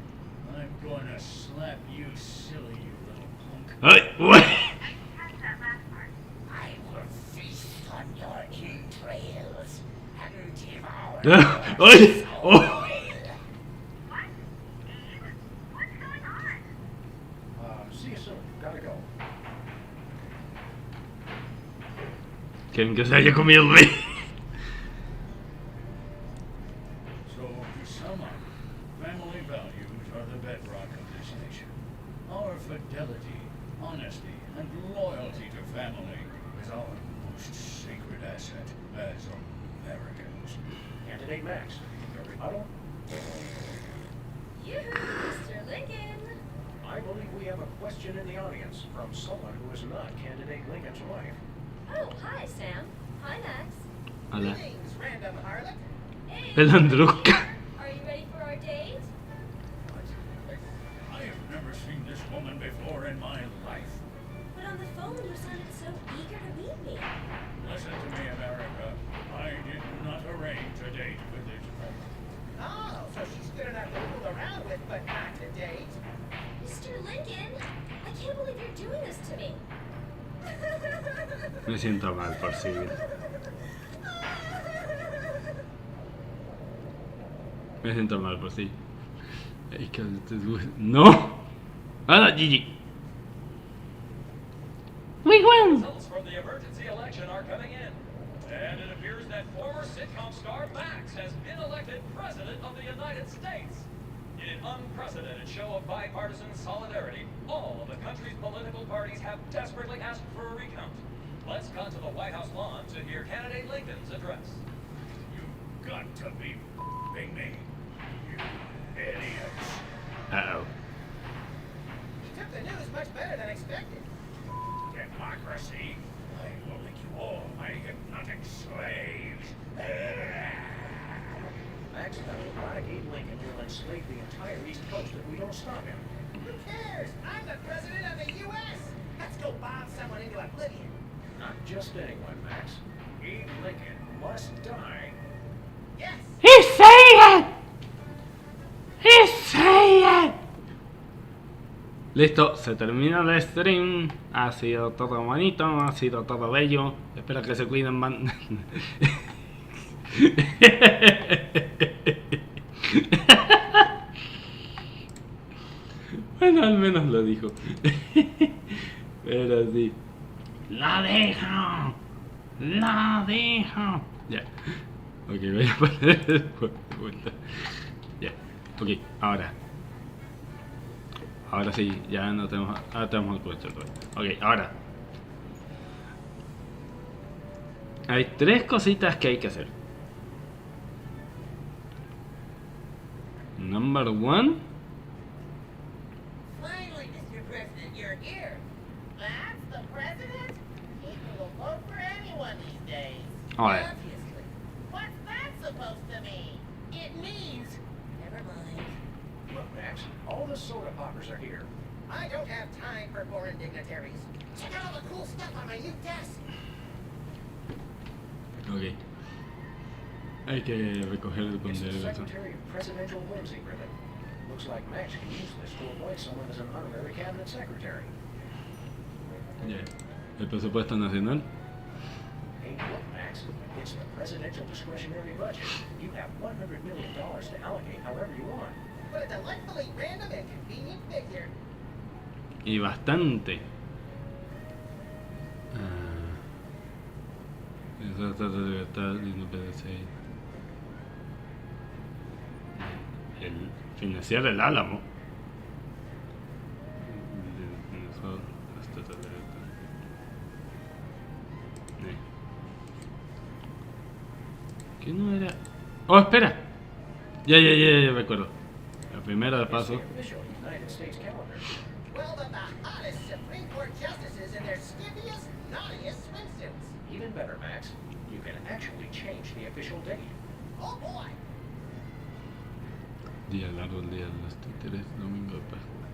I'm gonna slap you silly, you little punk. ¡Ay! ¡Uy! Catch that last part. I will feast on your entrails and devour ¡Ay! ¡Oh! What? Abe? What's going on? See you soon. Gotta go. ¿Quieren que se haya comido el rey? Candidate Max. Your rebuttal? Yoo-hoo, Mr. Lincoln. I believe we have a question in the audience from someone who is not Candidate Lincoln's wife. Oh, hi, Sam. Hi, Max. Hola. Greetings, random harlot. Hey, Pelandruca. are you ready for our date? I have never seen this woman before in my life. But on the phone, you sounded so eager to meet me. Listen to me, America. I did not arrange a date with this woman. Oh, so she's good enough to fool around with, but not to date. Mr. Lincoln, I can't believe you're doing this to me. Me siento mal por Civil. Me siento mal por sí. Es que ¡no! ¡Hola, Gigi! ¡Muy bueno! Results from the emergency election are coming in. And it appears that former sitcom star Max has been elected President of the United States. In an unprecedented show of bipartisan solidarity, all of the country's political parties have desperately asked for a recount. Let's cut to the White House lawn to hear candidate Lincoln's address. You've got to be f***ing me. You idiots. Uh-oh. He took the news much better than expected. Democracy? I will make you all my hypnotic slaves. Max found Abe Lincoln will enslave the entire East Coast if we don't stop him. Who cares? I'm the president of the U.S. Let's go bomb someone into oblivion. Not just anyone, Max. Abe Lincoln must die. Yes. ¡He said it! ¡He said it! Listo, se termina el stream. Ha sido todo bonito, ha sido todo bello. Espero que se cuiden. Bueno, al menos lo dijo. Pero sí. ¡La dejo! ¡La dejo! Ya. Ok, voy a poner el vuelta. Ya. Ok, ahora. Ahora sí, ya no tenemos. Ahora tenemos el puesto. Ok, ahora. Hay tres cositas que hay que hacer. Number one. Finally, Mr. President, you're here. That's the president? People will vote for anyone these days. Alright. Obviously. What's that supposed to mean? It means... Never mind. Look, Max, all the soda poppers are here. I don't have time for foreign dignitaries. Check out all the cool stuff on my new desk. Ok. Hay que recoger el It's the condero. Secretary of Presidential Whimsy ribbon. Looks like Max can use this to appoint someone as an honorary cabinet secretary. Ya. El presupuesto nacional. Hey, look, Max, it's the presidential discretionary budget. You have $100 million to allocate however you want. What a delightfully random and convenient figure. Y bastante. Eso trata de libertad y no PDC. El financiar el Álamo. ¿Qué no era? ¡Oh, espera! Ya recuerdo. La primera de It's the paso. official United States calendar. Well, then the hottest Supreme Court justices in their skippiest, naughtiest swimsuits. Even better, Max, you can actually change the official date. Oh boy. Día largo, el día de los títeres, domingo de Pascua.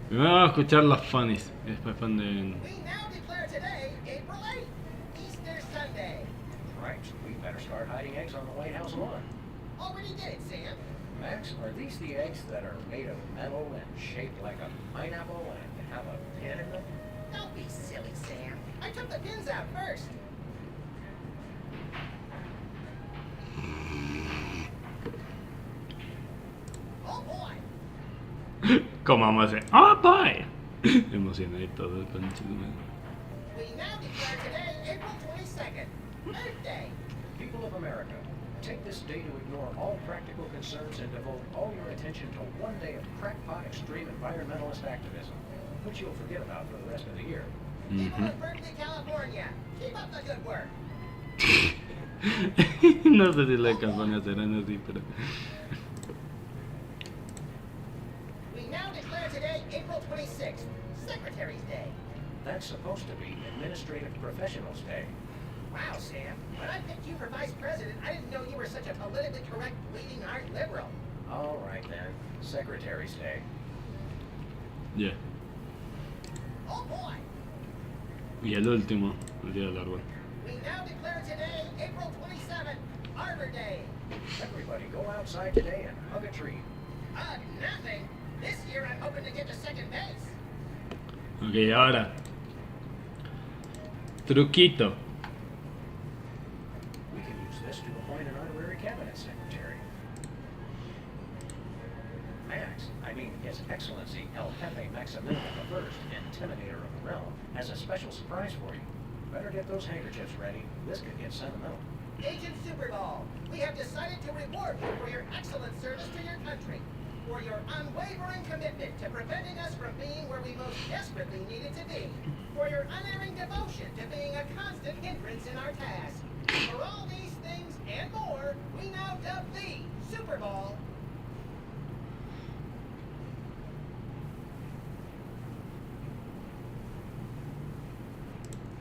Primero vamos a escuchar los funnies y después fan de... We now declare today April 8th, Easter Sunday. Right, we better start hiding eggs on the White House lawn. Already did it, Sam. Max, are these the eggs that are made of metal and shaped like a pineapple and have a pin in them? Don't be silly, Sam. I took the pins out first. Oh boy. ¿Cómo vamos a hacer? ¡Oh, boy! Emocionadito todo el pancho de madre. We now declare today April 22nd, Earth Day. People of America, take this day to ignore all practical concerns and devote all your attention to one day of crackpot extreme environmentalist activism, which you'll forget about for the rest of the year. People of Berkeley, California, keep up the good work. No sé si las campanas serán así, pero... We now declare today April 26th, Secretary's Day. That's supposed to be Administrative Professionals Day. Wow, Sam. When I picked you for vice president, I didn't know you were such a politically correct, bleeding heart liberal. All right then, Secretary's Day. Ya. Oh boy! Y el último, el día del árbol. We now declare today April 27th, Arbor Day. Everybody go outside today and hug a tree. Nothing. This year I'm hoping to get to second base. Ok, ahora. Truquito. We can use this to appoint an honorary cabinet secretary. Max, I mean His Excellency El Jefe Maximilian I, Intimidator of the Realm, has a special surprise for you. Better get those handkerchiefs ready. This could get sentimental. Agent Superball, we have decided to reward you for your excellent service to your country, for your unwavering commitment to preventing us from being where we most desperately needed to be, for your unerring devotion to being a constant hindrance in our task. For all these things and more, we now dub thee Superball.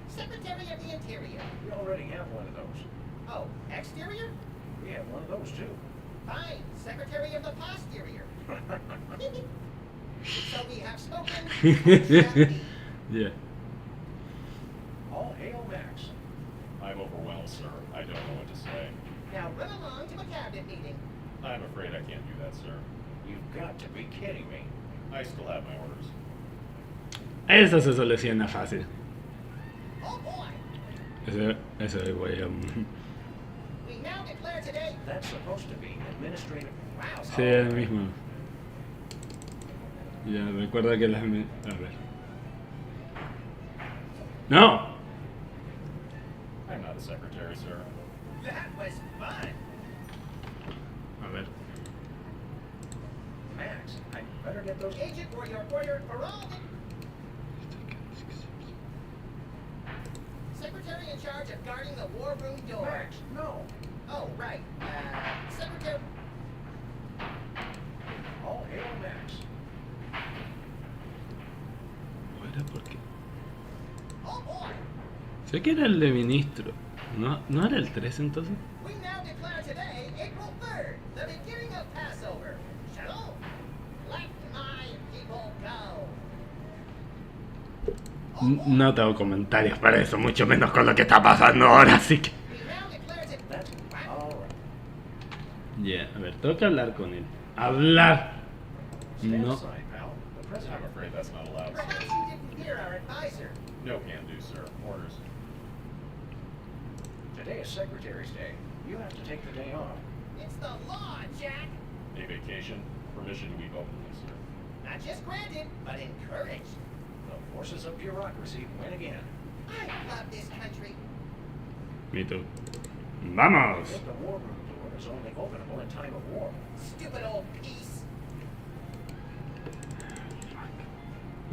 Secretary of the Interior. We already have one of those. Oh, exterior? We have one of those too. Fine. Secretary of the Posterior. So we have spoken. Yeah. All hail Max. I'm overwhelmed, sir. I don't know what to say. Now run along to a cabinet meeting. I'm afraid I can't do that, sir. You've got to be kidding me. I still have my orders. Eso se soluciona fácil. Oh boy. Eso es güey. We now declare today. That's supposed to be administrative. Wow. Sí, el mismo. Ya, recuerda que las... A ver. ¡No! I'm not a secretary, sir. That was fun. A ver. Max, I better get those. Agent for all the... Secretary in charge of guarding the war room door. Max, no. Oh, right. Secretary... All hail Max. ¿Era por qué? Oh boy. Sé que era el de ministro. ¿No era el 3 entonces? We now declare today April 3rd, the beginning of Passover. Shalom. Let my people go. No tengo comentarios para eso, mucho menos con lo que está pasando ahora, así que... We now declare today... That's all right. Ya, a ver, tengo que hablar con él. ¡Hablar! Stand No. aside, pal. The president. I'm afraid that's not allowed, Perhaps sir. you didn't hear our advisor. No can do, sir. Orders. Today is Secretary's Day. You have to take the day off. It's the law, Jack. A vacation. Permission to weep openly, sir. Not just granted, but encouraged. The forces of bureaucracy win again. I love this country. Me too. ¡Vamos! If the war room door is only openable in time of war. Stupid old piece.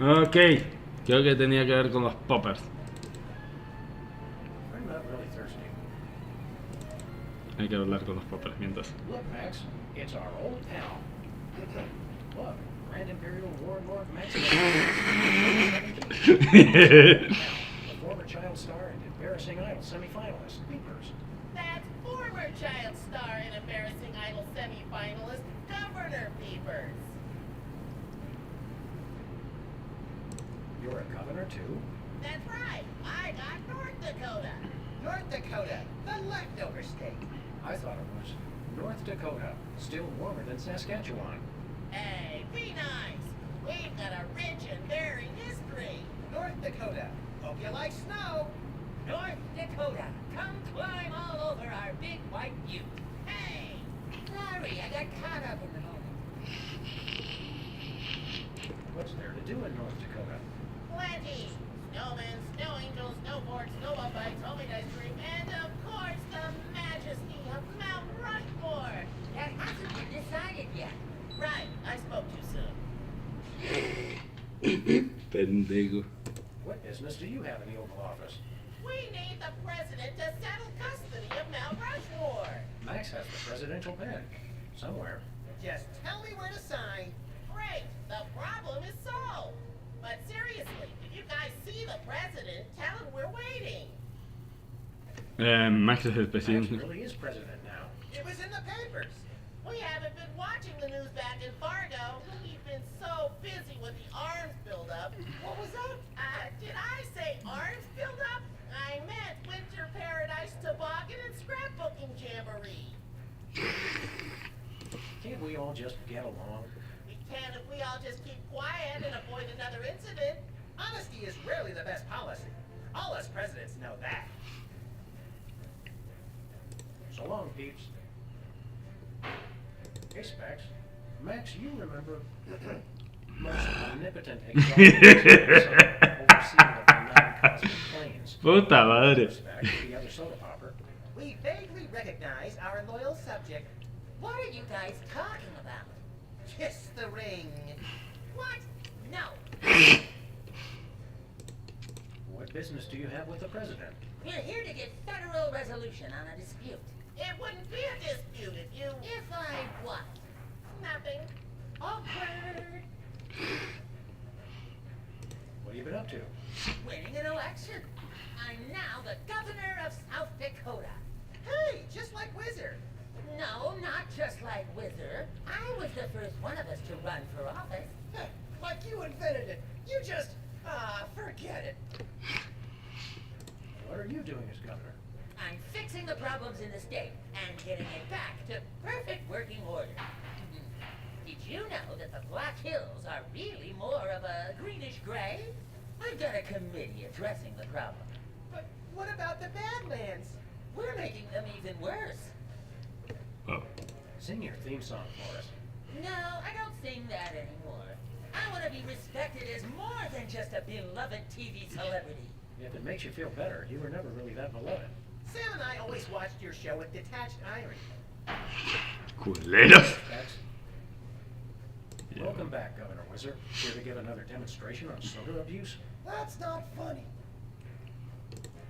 Ok. Creo que tenía que ver con los poppers. I'm not really thirsty. Hay que hablar con los poppers mientras. Look, Max, it's our old pal. Look, Grand Imperial Warlord Max. The former child star and embarrassing idol semifinalist, Beepers. That's former child star and embarrassing idol semi-finalist, Governor Peepers. You're a governor too? That's right. I got North Dakota. North Dakota, the leftover state. I thought it was North Dakota, still warmer than Saskatchewan. Hey, be nice. We've got a rich and varied history. North Dakota. Hope you like snow. North Dakota, come climb all over our big white butte. Hey. Sorry, I got caught up in the moment. What's there to do in North Dakota? Plenty. Snowmen, snow angels, snowboards, snowball fights, homemade ice cream, and of course the majesty of Mount Rushmore. That hasn't been decided yet. Right, I spoke too soon. Pendejo. What business do you have in the Oval Office? We need the president to settle custody of Mount Rushmore. presidential pen. Somewhere. Just tell me where to sign. Great, the problem is solved. But seriously, if you guys see the president, tell him we're waiting. Max es el Max presidente. really is president now. It was in the papers. We haven't been watching the news back in Fargo. We've been so busy with the arms buildup. What was that? Did I say arms buildup? I meant Winter Paradise Toboggan and Scrapbooking Jamboree. Can't we all just get along? We can if we all just keep quiet and avoid another incident. Honesty is rarely the best policy. All us presidents know that. So long, peeps. Hey, Specs. Max, you remember most omnipotent exotic overseeing of the non-cosmic planes. Puta madre. Specs, the other soda popper. We vaguely recognize our loyal subject. What are you guys talking about? Kiss the ring. What? No. What business do you have with the president? We're here to get federal resolution on a dispute. It wouldn't be a dispute if you... If I what? Nothing. Awkward. What have you been up to? Winning an election. I'm now the governor of South Dakota. Hey, just like Wizard. No, not just like Wizard. I was the first one of us to run for office. Like you invented it. You just... forget it. What are you doing as governor? I'm fixing the problems in the state and getting it back to perfect working order. Did you know that the Black Hills are really more of a greenish gray? I've got a committee addressing the problem. But what about the Badlands? We're making them even worse. Oh. Sing your theme song for us. No, I don't sing that anymore. I want to be respected as more than just a beloved TV celebrity. If it makes you feel better, you were never really that beloved. Sam and I always watched your show with detached irony. Culeros. Specs. Welcome back, Governor Wizard. Here to give another demonstration on soda abuse? That's not funny.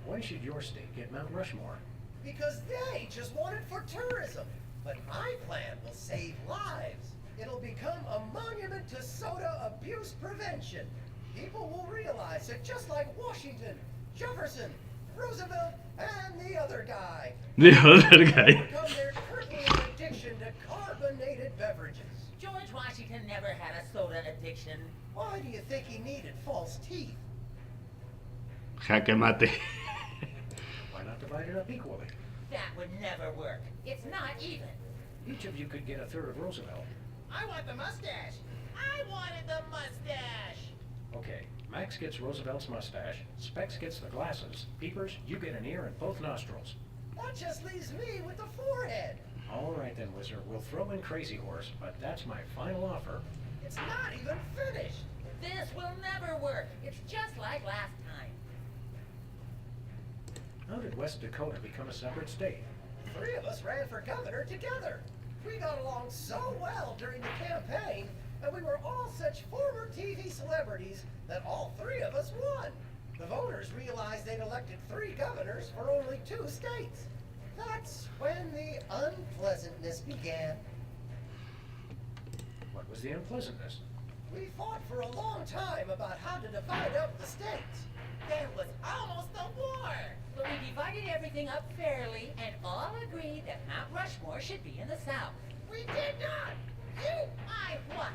Why should your state get Mount Rushmore? Because they just want it for tourism. But my plan will save lives. It'll become a monument to soda abuse prevention. People will realize that just like Washington, Jefferson, Roosevelt, and the other guy, The other guy. overcome their crippling addiction to carbonated beverages. George Washington never had a soda addiction. Why do you think he needed false teeth? Jaque mate. Why not divide it up equally? That would never work. It's not even. Each of you could get a third of Roosevelt. I want the mustache. I wanted the mustache. Okay, Max gets Roosevelt's mustache, Specs gets the glasses, Peepers, you get an ear and both nostrils. That just leaves me with the forehead. All right then, Wizard, we'll throw in Crazy Horse, but that's my final offer. It's not even finished. This will never work. It's just like last time. How did West Dakota become a separate state? 3 of us ran for governor together. We got along so well during the campaign, and we were all such former TV celebrities that all 3 of us won. The voters realized they'd elected 3 governors for only 2 states. That's when the unpleasantness began. What was the unpleasantness? We fought for a long time about how to divide up the states. There was almost a war. But we divided everything up fairly and all agreed that Mount Rushmore should be in the South. We did not. You, I what?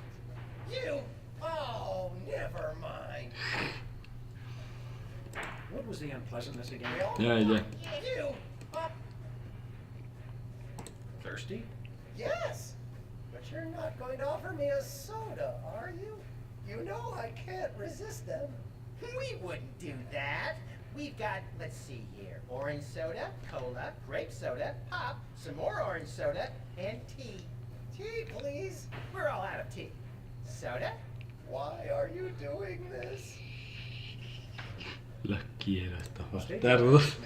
You, oh, never mind. What was the unpleasantness again? Yeah, yeah. You, Thirsty? yes. But you're not going to offer me a soda, are you? You know I can't resist them. We wouldn't do that. We've got, let's see here, orange soda, cola, grape soda, pop, some more orange soda, and tea. Tea, please. We're all out of tea. Soda? Why are you doing this? Los quiero estos State bastardos.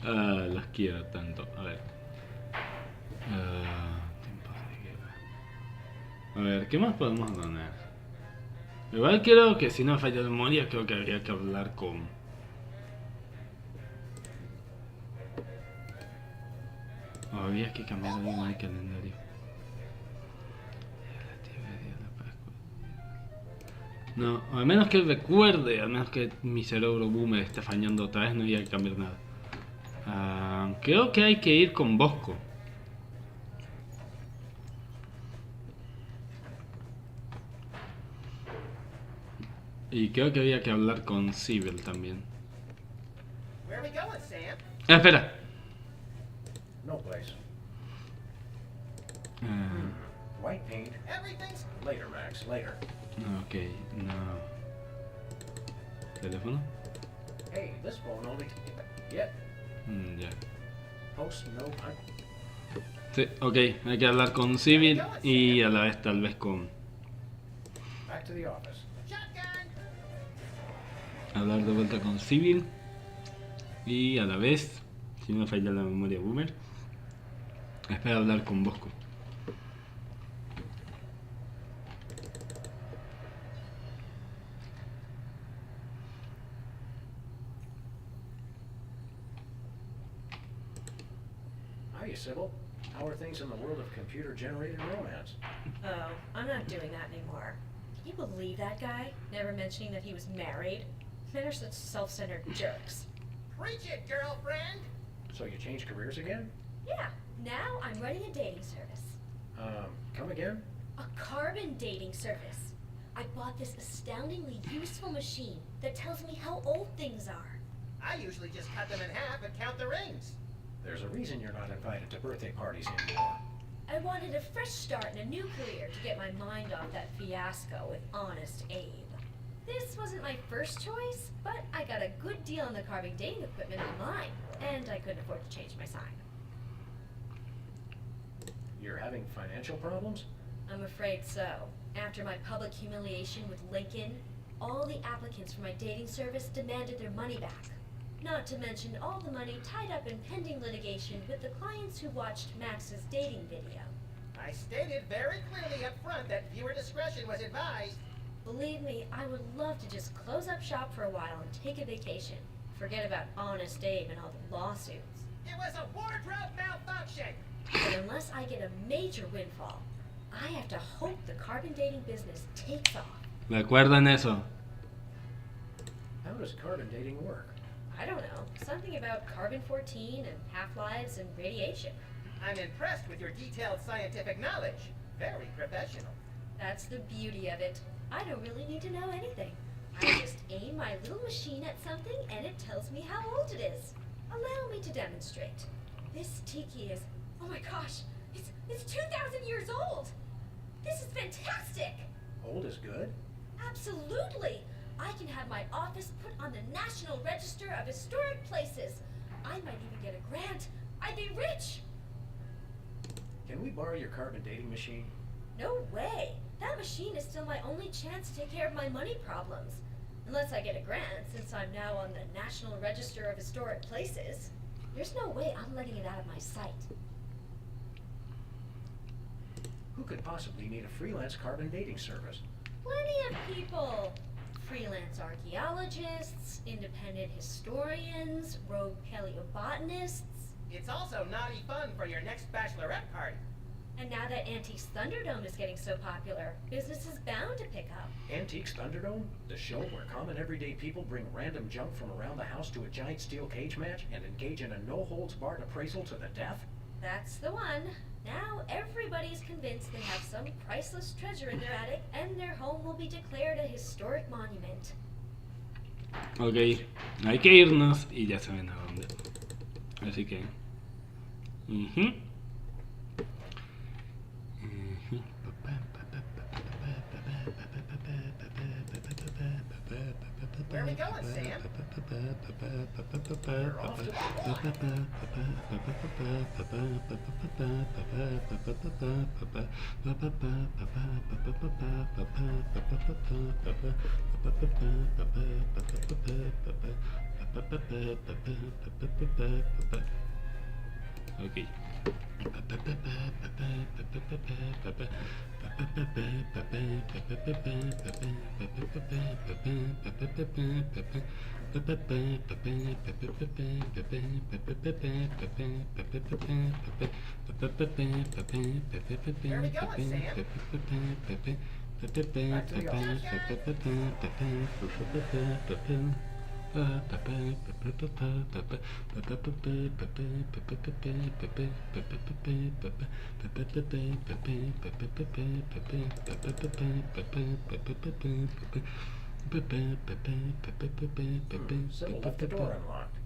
man. Los quiero tanto. A ver. Tiempos de guerra. A ver, ¿qué más podemos ganar? Igual creo que si no falla de memoria, creo que habría que hablar con... Había que cambiar algo en el calendario. No, al menos que recuerde, al menos que mi cerebro boomer esté fallando otra vez, no había que cambiar nada. Creo que hay que ir con Bosco. Y creo que había que hablar con Sybil también. Where are we going, Sam? Espera. No place. White paint. Everything's Later, Max. Later. Ok, no. ¿Teléfono? Hey, this phone only. Yep. Ya. Post no. Sí, ok, hay que hablar con Sybil y a la vez tal vez con... Back to the office. shotgun. Hablar de vuelta con Sybil y a la vez, si no falla la memoria boomer, espera hablar con Bosco. Hiya, Sybil. How are things in the world of computer-generated romance? Oh, I'm not doing that anymore. Can you believe that guy? Never mentioning that he was married. Men are such self-centered jerks. Preach it, girlfriend. So you changed careers again? Yeah, now I'm running a dating service. Come again? A carbon dating service. I bought this astoundingly useful machine that tells me how old things are. I usually just cut them in half and count the rings. There's a reason you're not invited to birthday parties anymore. I wanted a fresh start in a new career to get my mind off that fiasco with Honest Abe. This wasn't my first choice, but I got a good deal on the carving dating equipment online, and I couldn't afford to change my sign. You're having financial problems? I'm afraid so. After my public humiliation with Lincoln, all the applicants for my dating service demanded their money back. Not to mention all the money tied up in pending litigation with the clients who watched Max's dating video. I stated very clearly up front that viewer discretion was advised. Believe me, I would love to just close up shop for a while and take a vacation. Forget about Honest Abe and all the lawsuits. It was a wardrobe malfunction. But unless I get a major windfall, I have to hope the carbon dating business takes off. ¿Recuerdan eso? How does carbon dating work? I don't know, something about carbon-14 and half-lives and radiation. I'm impressed with your detailed scientific knowledge. Very professional. That's the beauty of it. I don't really need to know anything. I just aim my little machine at something and it tells me how old it is. Allow me to demonstrate. This tiki is, oh my gosh, it's 2,000 years old. This is fantastic. Old is good? Absolutely. I can have my office put on the National Register of Historic Places. I might even get a grant. I'd be rich. Can we borrow your carbon dating machine? No way. That machine is still my only chance to take care of my money problems. Unless I get a grant, since I'm now on the National Register of Historic Places. There's no way I'm letting it out of my sight. Who could possibly need a freelance carbon dating service? Plenty of people. Freelance archaeologists, independent historians, rogue paleobotanists. It's also naughty fun for your next bachelorette party. And now that Antiques Thunderdome is getting so popular, business is bound to pick up. Antiques Thunderdome? The show where common everyday people bring random junk from around the house to a giant steel cage match and engage in a no-holds-barred appraisal to the death? That's the one. Now everybody's convinced they have some priceless treasure in their attic and their home will be declared a historic monument. Ok, hay que irnos y ya saben a dónde. Así que... Where are we going, Sam? We're off to Ok. Sybil left the door unlocked.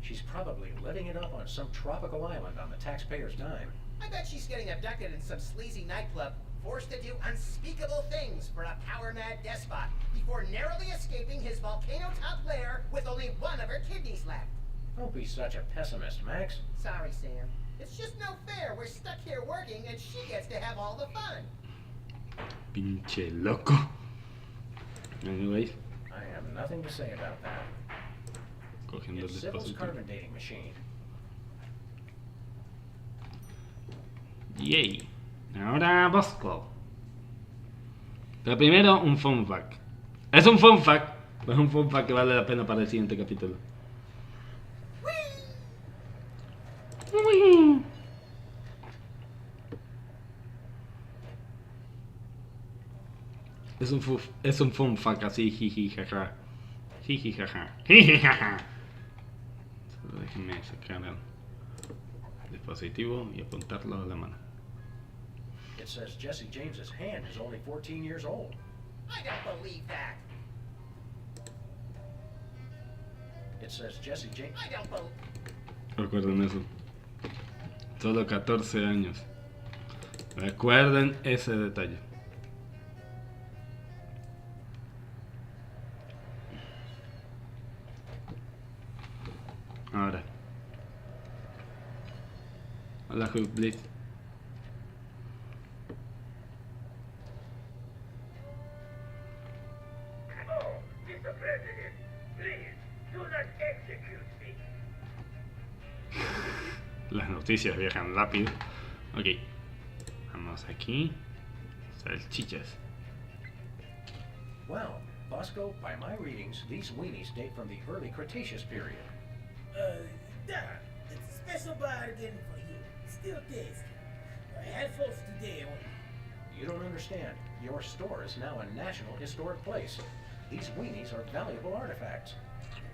She's probably living it up on some tropical island on the taxpayer's dime. I bet she's getting abducted in some sleazy nightclub, forced to do unspeakable things for a power-mad despot, before narrowly escaping his volcano-top lair with only one of her kidneys left. Don't be such a pessimist, Max. Sorry, Sam. It's just no fair. We're stuck here working, and she gets to have all the fun. Pinche loco. Anyways, I have nothing to say about that. cogiendo el It's Sybil's dispositivo. carbon dating machine. Yay. Ahora Bosco. Pero primero un fun fact. Es un fun fact. Pero es un fun fact que vale la pena para el siguiente capítulo. Uy. Es un fun fact así, jiji, jaja. Jiji, jaja. Jiji, jaja. Solo déjenme sacar el dispositivo y apuntarlo a la mano. It says Jesse James's hand is only 14 years old. I don't believe that. It says Jesse James. I don't believe... Recuerden eso. Solo 14 años. Recuerden ese detalle. Ahora. Hola, Hook, please. Oh, Mr. President, please, do not execute me. Las noticias viajan rápido. Ok. Vamos aquí. Salchichas. Well, Bosco, by my readings, these weenies date from the early Cretaceous period. Doc, it's a special bargain for you. Still tasty. I had folks today on You don't understand. Your store is now a National Historic Place. These weenies are valuable artifacts.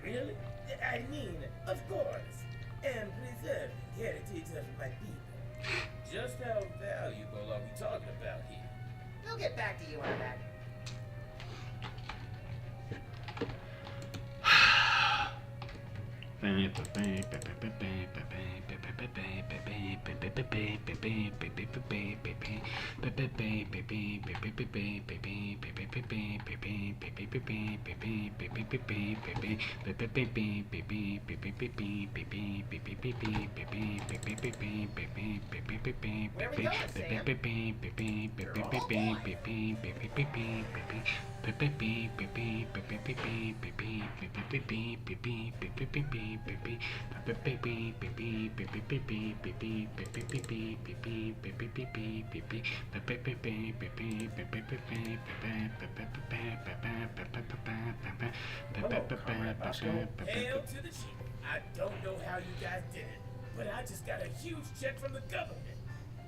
Really? I mean, of course. And preserving heritage of my people. Just how valuable are we talking about here? We'll get back to you on that. Hail to the chief. I don't know how you guys did it, but I just got a huge check from the government.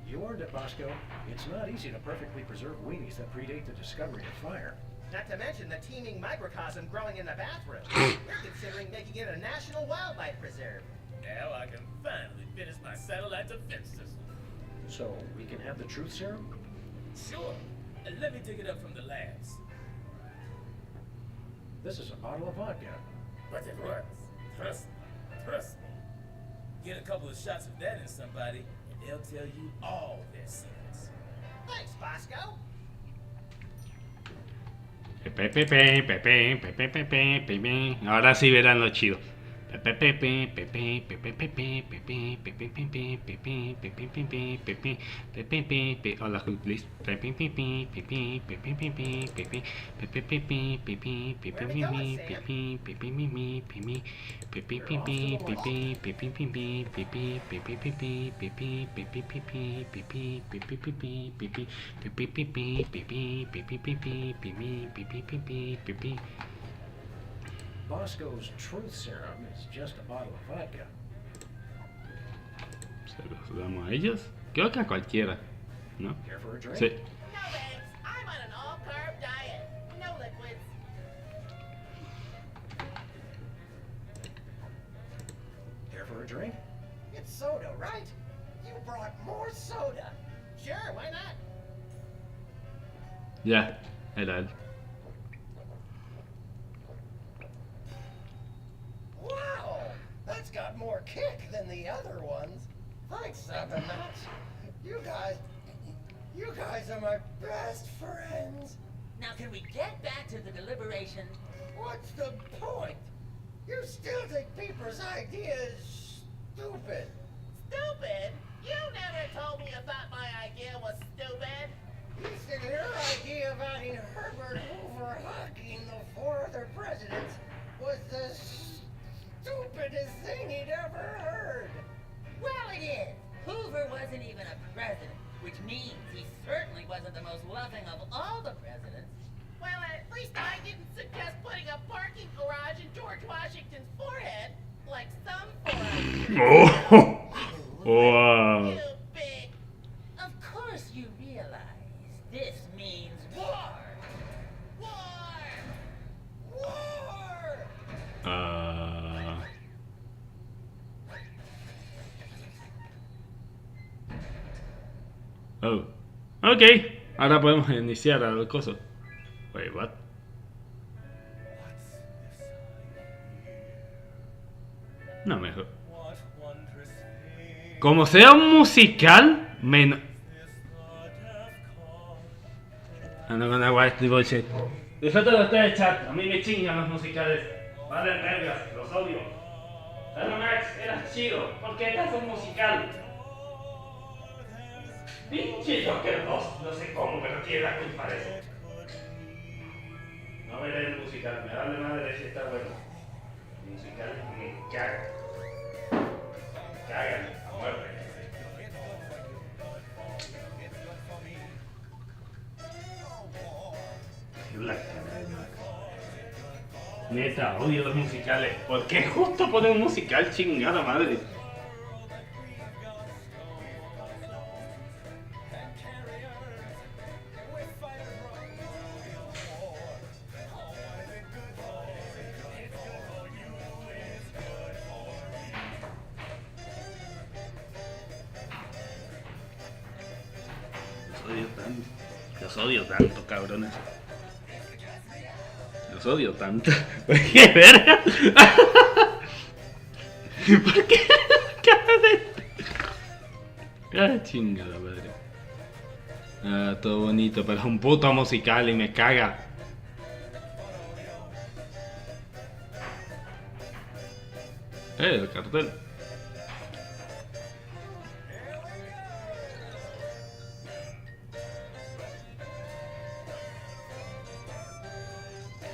You earned it, Bosco. It's not easy to perfectly preserve weenies that predate the discovery of fire. Not to mention the teeming microcosm growing in the bathroom. We're considering making it a national wildlife preserve. Now I can finally finish my satellite defense system. So, we can have the truth serum? Sure. And let me dig it up from the labs. This is a bottle of vodka. But it works. Trust me. Trust me. Get a couple of shots of that in somebody, and they'll tell you all their secrets. Thanks, Bosco. Ahora sí verán lo chido. Hola, please. Bosco's truth serum is just a bottle of vodka. Se los damos a ellos. Creo que a cualquiera, ¿no? Care for a drink? Sí. No thanks. I'm on an all-carb diet. No liquids. Care for a drink? It's soda, right? You brought more soda. Sure, why not? Ya, era él. Wow, that's got more kick than the other ones. Thanks, Seven Nuts. You guys are my best friends. Now, can we get back to the deliberation? What's the point? You still think people's ideas stupid. Stupid? You never told me you thought my idea was stupid. You said your idea of adding Herbert Hoover hugging the four other presidents was the stupidest thing he'd ever heard. Well, it is. Hoover wasn't even a president, which means he certainly wasn't the most loving of all the presidents. Well, at least I didn't suggest putting a parking garage in George Washington's forehead, like some foreigners. Wow. You big. Of course you realize this means war. War! War! Oh. Ok. Ahora podemos iniciar el coso. Wait, what? No, mejor. Como sea un musical, menos. I'm not gonna watch the bullshit. Disfruto de ustedes, chat. A mí me chingan los musicales. Valen vergas, los odio. Pero Max, eras chido. ¿Por qué estás un musical? Pinche Joker 2, no sé cómo, pero tiene la culpa de eso. No veré el musical, me vale madre si está bueno. El musical me caga. Cagan a muerte. La cara de Max. Neta, odio los musicales. ¿Por qué justo poner un musical, chingada madre? Los odio tanto, cabrones. Los odio tanto. ¿Qué verga? ¿Por qué? Ah, chingada madre. Ah, todo bonito, pero es un puto musical y me caga. El cartel.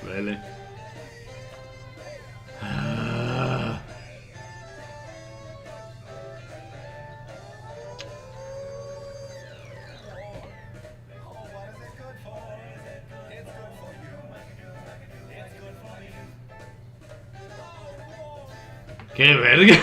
Vale. Ah. ¡Qué verga!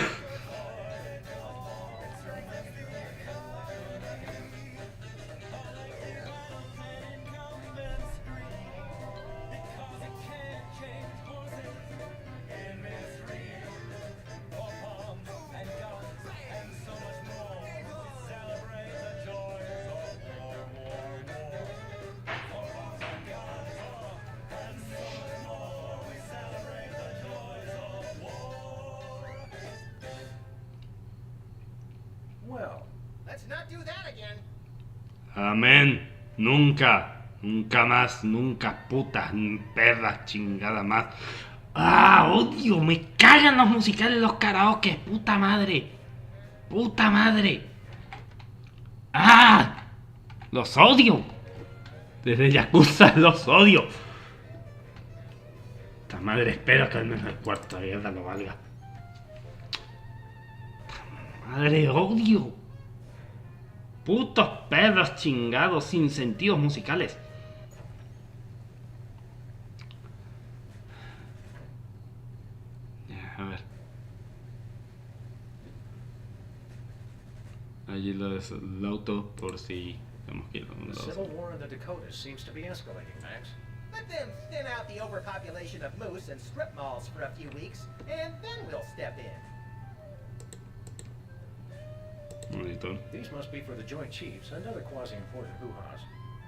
Well, Let's not do that again. Amén. Nunca. Nunca más. Nunca putas perras chingada más. ¡Ah! ¡Odio! ¡Me cagan los musicales, los karaoke! ¡Puta madre! ¡Puta madre! ¡Ah! ¡Los odio! Desde Yakuza los odio. Puta madre, espero que al menos el cuarto de mierda lo valga. Madre, odio. Putos perros chingados sin sentidos musicales. A ver. Allí lo es el auto por si tenemos que ir a un The lado. civil war in the Dakotas seems to be escalating, Max. Let them thin out the overpopulation of moose and strip malls for a few weeks, and then we'll step in. Monitor. These must be for the Joint Chiefs and other quasi-important hoo-has.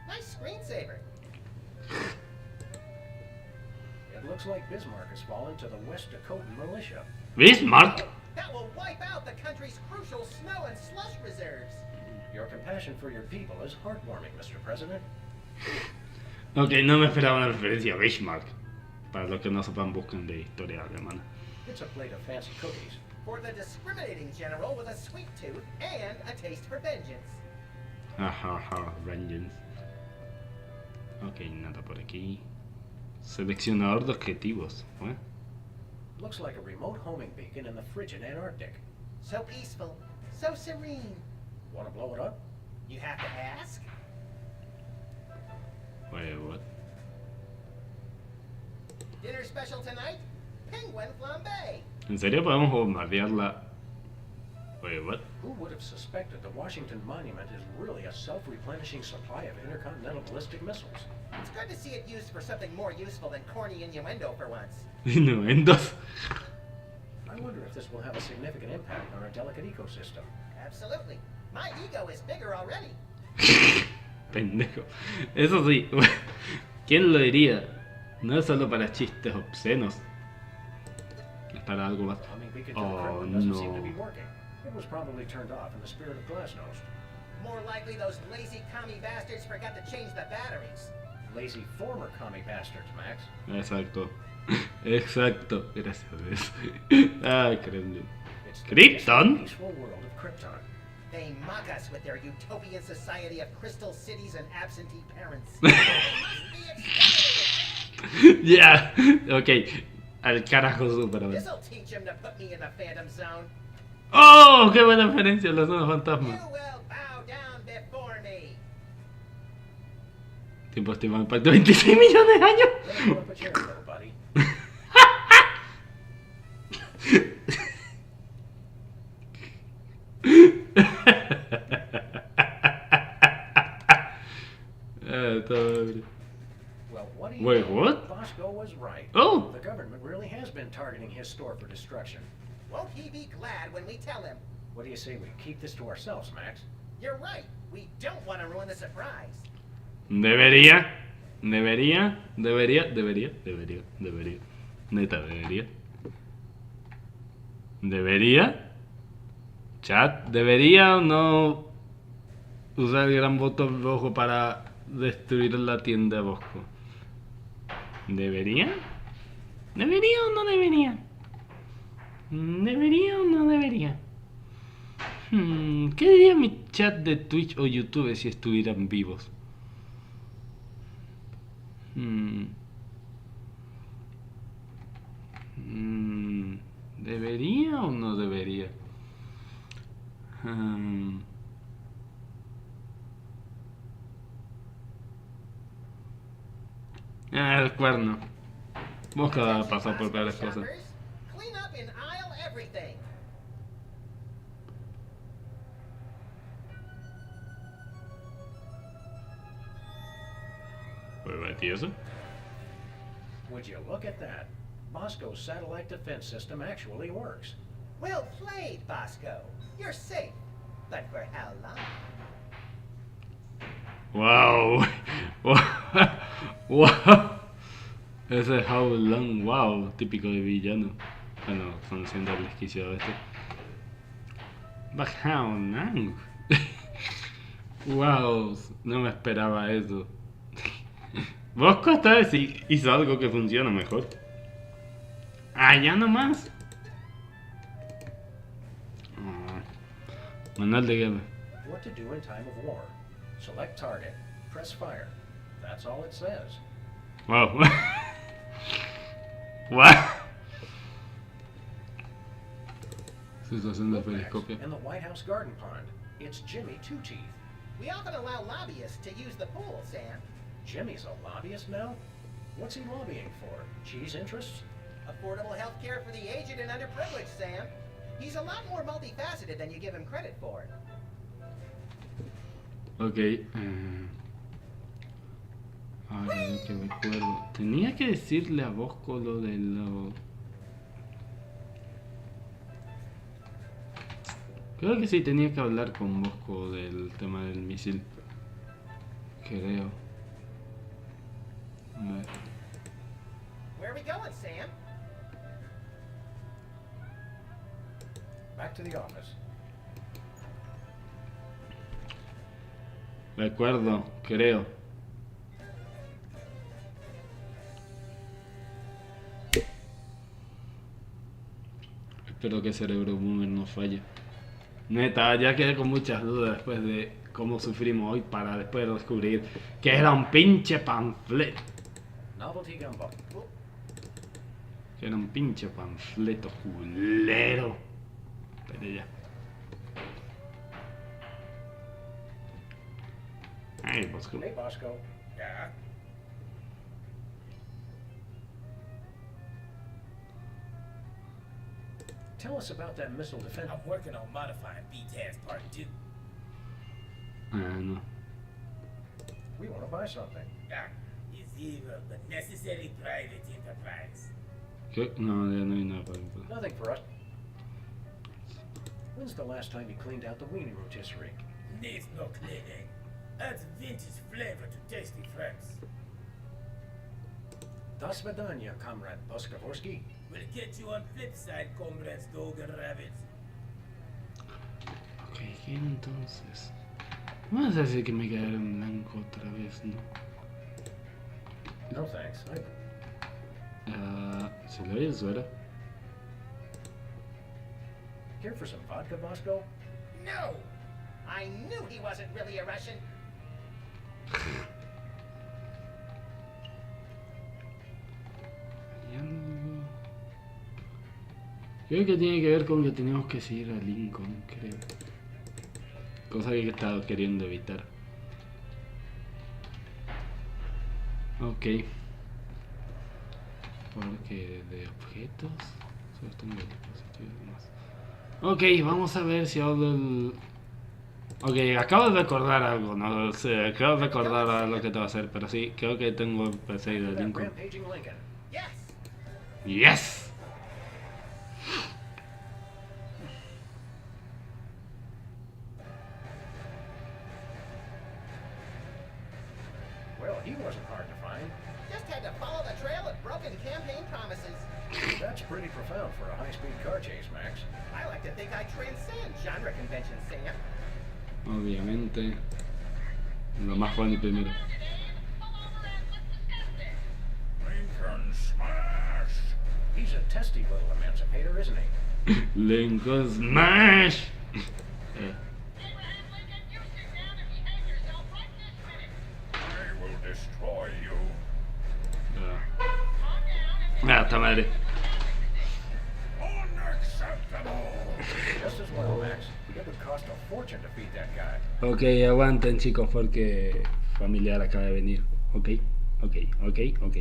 Nice screensaver. It looks like Bismarck has fallen to the West Dakotan militia. Bismarck. That will wipe out the country's crucial snow and slush reserves. Your compassion for your people is heartwarming, Mr. President. Ok, no me esperaba una referencia a Bismarck. Para los que no sepan, busquen de historia alemana. It's a plate of fancy cookies. For the discriminating general with a sweet tooth and a taste for vengeance. Ajaja, vengeance. Ok, nada por aquí. Seleccionador de objetivos. ¿Eh? Looks like a remote homing beacon in the frigid Antarctic. So peaceful, so serene. Want to blow it up? You have to ask? Wait, what? Dinner special tonight? Penguin flambe. ¿En serio podemos bombardearla? Wait, what? Who would have suspected the Washington Monument is really a self-replenishing supply of intercontinental ballistic missiles? It's good to see it used for something more useful than corny innuendo for once. Innuendos. I wonder if this will have a significant impact on our delicate ecosystem. Absolutely. My ego is bigger already. Pendejo. Eso sí. ¿Quién lo diría? No es solo para chistes obscenos. Es para algo más. Homing beacon to the Oh, Kremlin doesn't seem to be no. working. It was probably turned off in the spirit of Glasnost. More likely those lazy commie bastards forgot to change the batteries. Lazy former commie bastards, Max. Exacto. Exacto. Gracias a Dios. Ay, Kremlin. It's the Krypton? peaceful world of Krypton. They mock us with their utopian society of crystal cities and absentee parents. They must be exterminated. Ya. Ok. Al carajo Superman. This'll teach him to put me in the phantom zone. ¡Oh! ¡Qué buena referencia! Los zonas You fantasmas. will bow down before me. Tiempo estimado para 26 millones de años. Let me pull up a chair, little buddy. Todo... Well, what do you Wait, know? what? Bosco was right. Oh! The government really has been targeting his store for destruction. Won't he be glad when we tell him? What do you say we keep this to ourselves, Max? You're right. We don't want to ruin the surprise. Debería. Neta, debería. Chat, ¿debería o no usar el gran botón rojo para destruir la tienda Bosco? ¿Debería? ¿Debería o no debería? ¿Debería o no debería? ¿Qué diría mi chat de Twitch o YouTube si estuvieran vivos? ¿Debería o no debería? El cuerno. Bosco ha pasado por peores cosas. Shoppers, clean up in aisle everything. ¿Y eso? Would you look at that? Bosco's satellite defense system actually works. Well played, Bosco. You're safe. But for how long? Wow. Wow. Ese es How Long, wow, típico de villano. Bueno, conociendo el desquicio este. But how long? Wow, no me esperaba eso. Bosco esta vez sí hizo algo que funciona mejor. Allá nomás. Manual de guerra. What to do in time of war. Select target. Press fire. That's all it says. Wow. Wow. Situación de Look, Max, periscopio. in the White House garden pond. It's Jimmy Two Teeth. We often allow lobbyists to use the pool, Sam. Jimmy's a lobbyist now? What's he lobbying for? Cheese interests? Affordable health care for the aged and underprivileged, Sam. He's a lot more multifaceted than you give him credit for. Ok. Ahora lo que recuerdo. Tenía que decirle a Bosco lo de lo. Creo que sí, tenía que hablar con Bosco del tema del misil. Creo. A ver. Where are we going, Sam? Back to the office. Recuerdo, creo. Espero que Cerebro Boomer no falle. Neta, ya quedé con muchas dudas después de cómo sufrimos hoy para después descubrir que era un pinche panfleto. Novelty gumbo. Que era un pinche panfleto culero. Pero ya. Ay, Bosco. Hey, Bosco. Yeah? Tell us about that missile defense. I'm working on modifying BTAS Part 2. Ah, no. We want to buy something. Yeah. It's evil, but necessary private enterprise. ¿Qué? No, ya no hay nada para entrar. Nothing for us. When's the last time you cleaned out the weenie rotisserie? Needs no cleaning. Adds vintage flavor to tasty friends. До свидания, comrade Boskovorsky. We'll get you on flip side, comrades Dog and Rabbit. Ok, ¿qué entonces? Vamos a decir que me quedaré en blanco otra vez, ¿no? No thanks. ¿Se le oye el suero? Care for some vodka, Bosco? No! I knew he wasn't really a Russian. Creo que tiene que ver con que tenemos que seguir a Lincoln, creo. Cosa que he estado queriendo evitar. Ok. Porque de objetos. Solo tengo dispositivos más. Ok, vamos a ver si hablo el. Ok, acabo de recordar algo, no sé, acabo de recordar lo que te va a hacer, pero sí, creo que tengo el PC de That Lincoln. rampaging Lincoln. Yes! Yes! Well, he wasn't hard to find. Just had to follow the trail of broken campaign promises. That's pretty profound for a high-speed car chase, Max. I like to think I transcend genre conventions, Sam. Obviamente. Lo más funny primero. Lincoln smash! He's a testy little emancipator, isn't he? Lincoln Smash! I will destroy you. Está madre. Unacceptable! Just as well, Max. It would cost a fortune to feed that guy. Ok, aguanten chicos porque familiar acaba de venir. Ok, ok, ok, ok.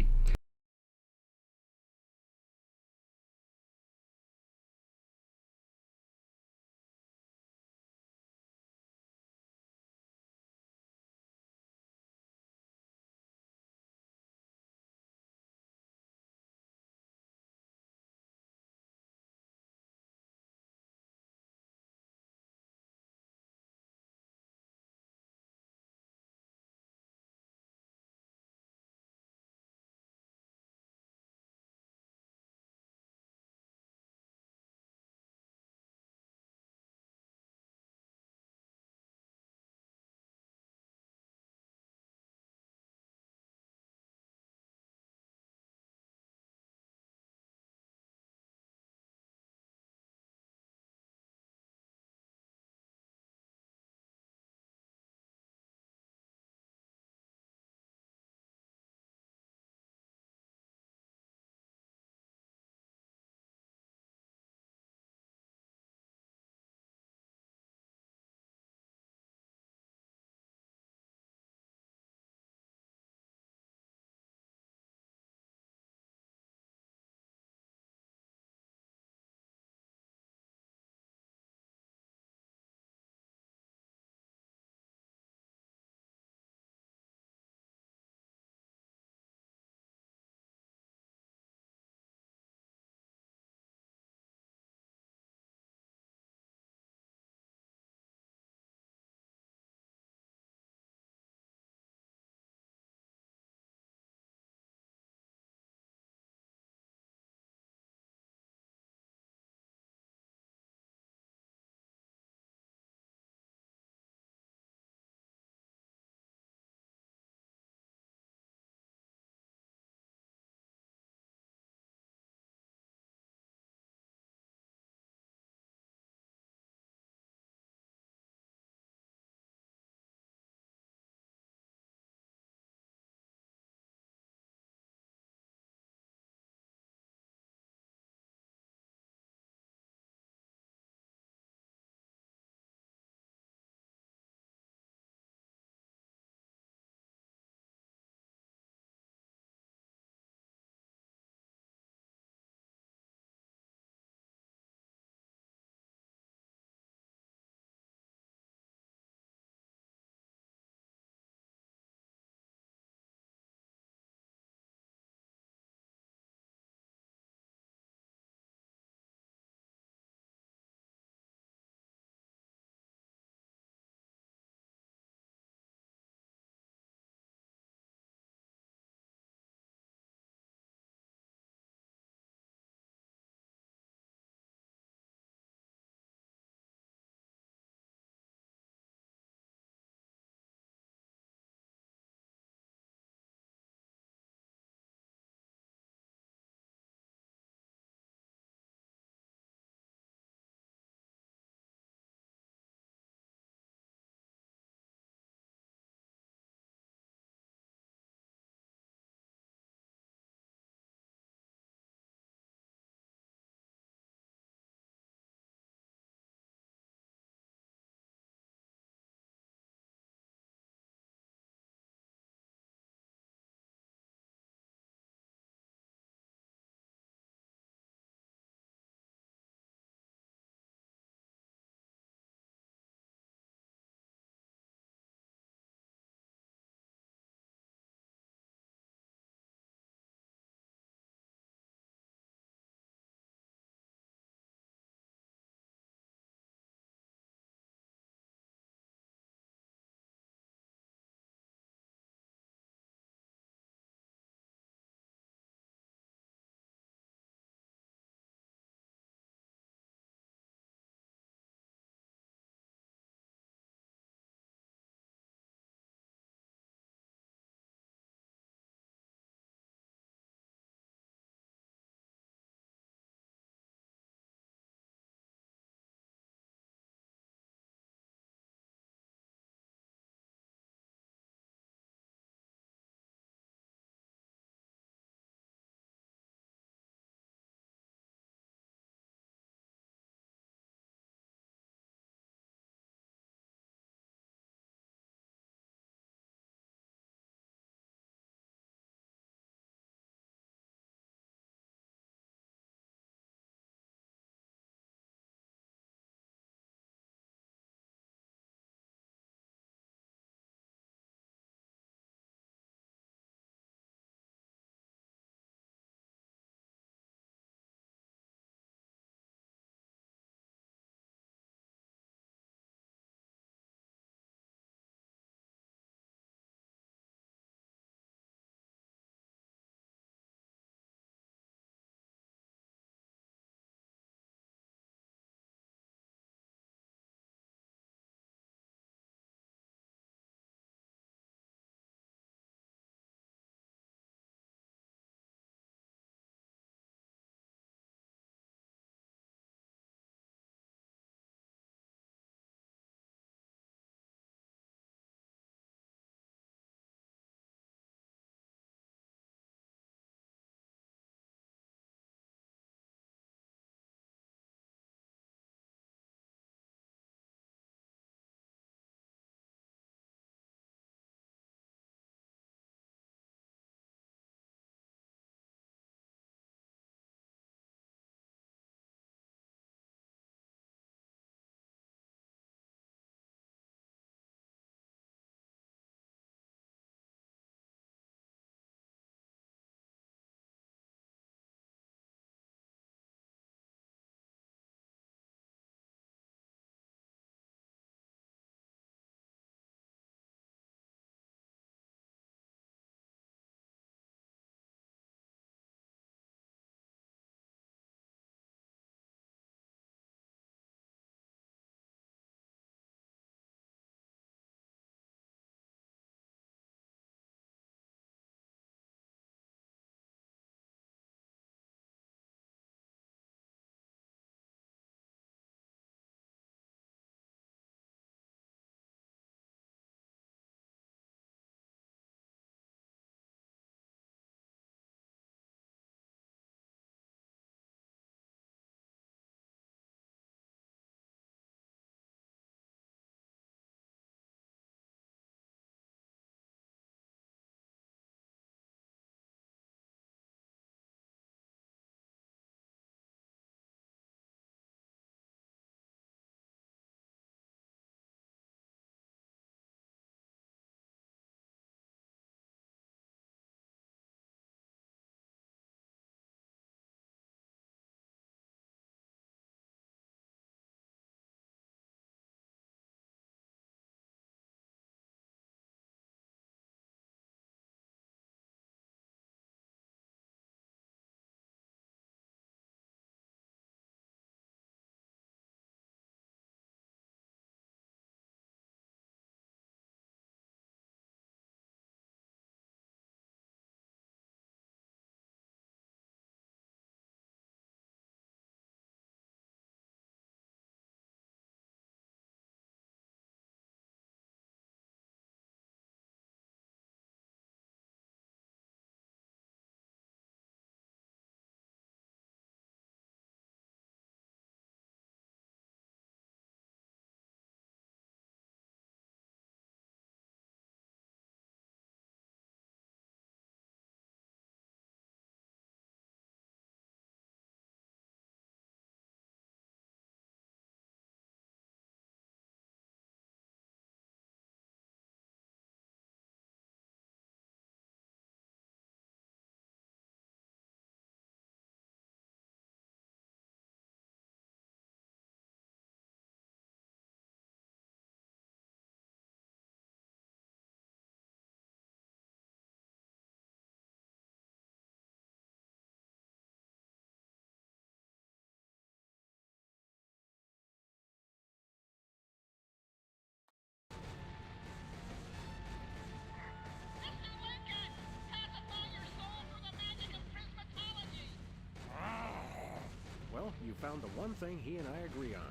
found the one thing he and I agree on.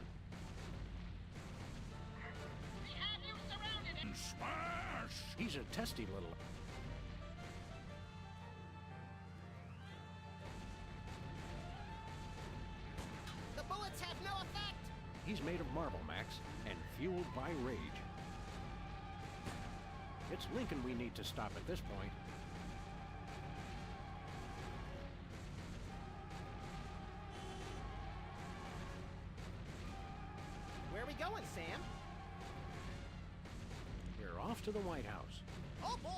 We have you surrounded! Smash! He's a testy little... The bullets have no effect! He's made of marble, Max, and fueled by rage. It's Lincoln we need to stop at this point. Where are we going, Sam? We're off to the White House. Oh boy!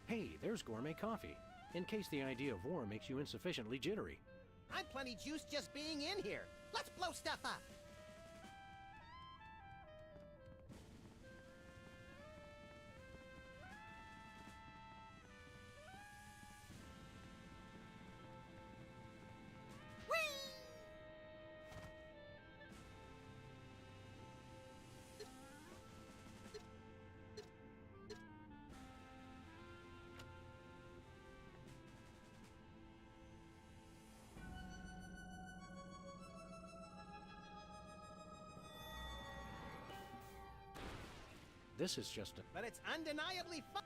Hey, there's gourmet coffee. In case the idea of war makes you insufficiently jittery. I'm plenty juiced just being in here. Let's blow stuff up! This is just a... But it's undeniably fun!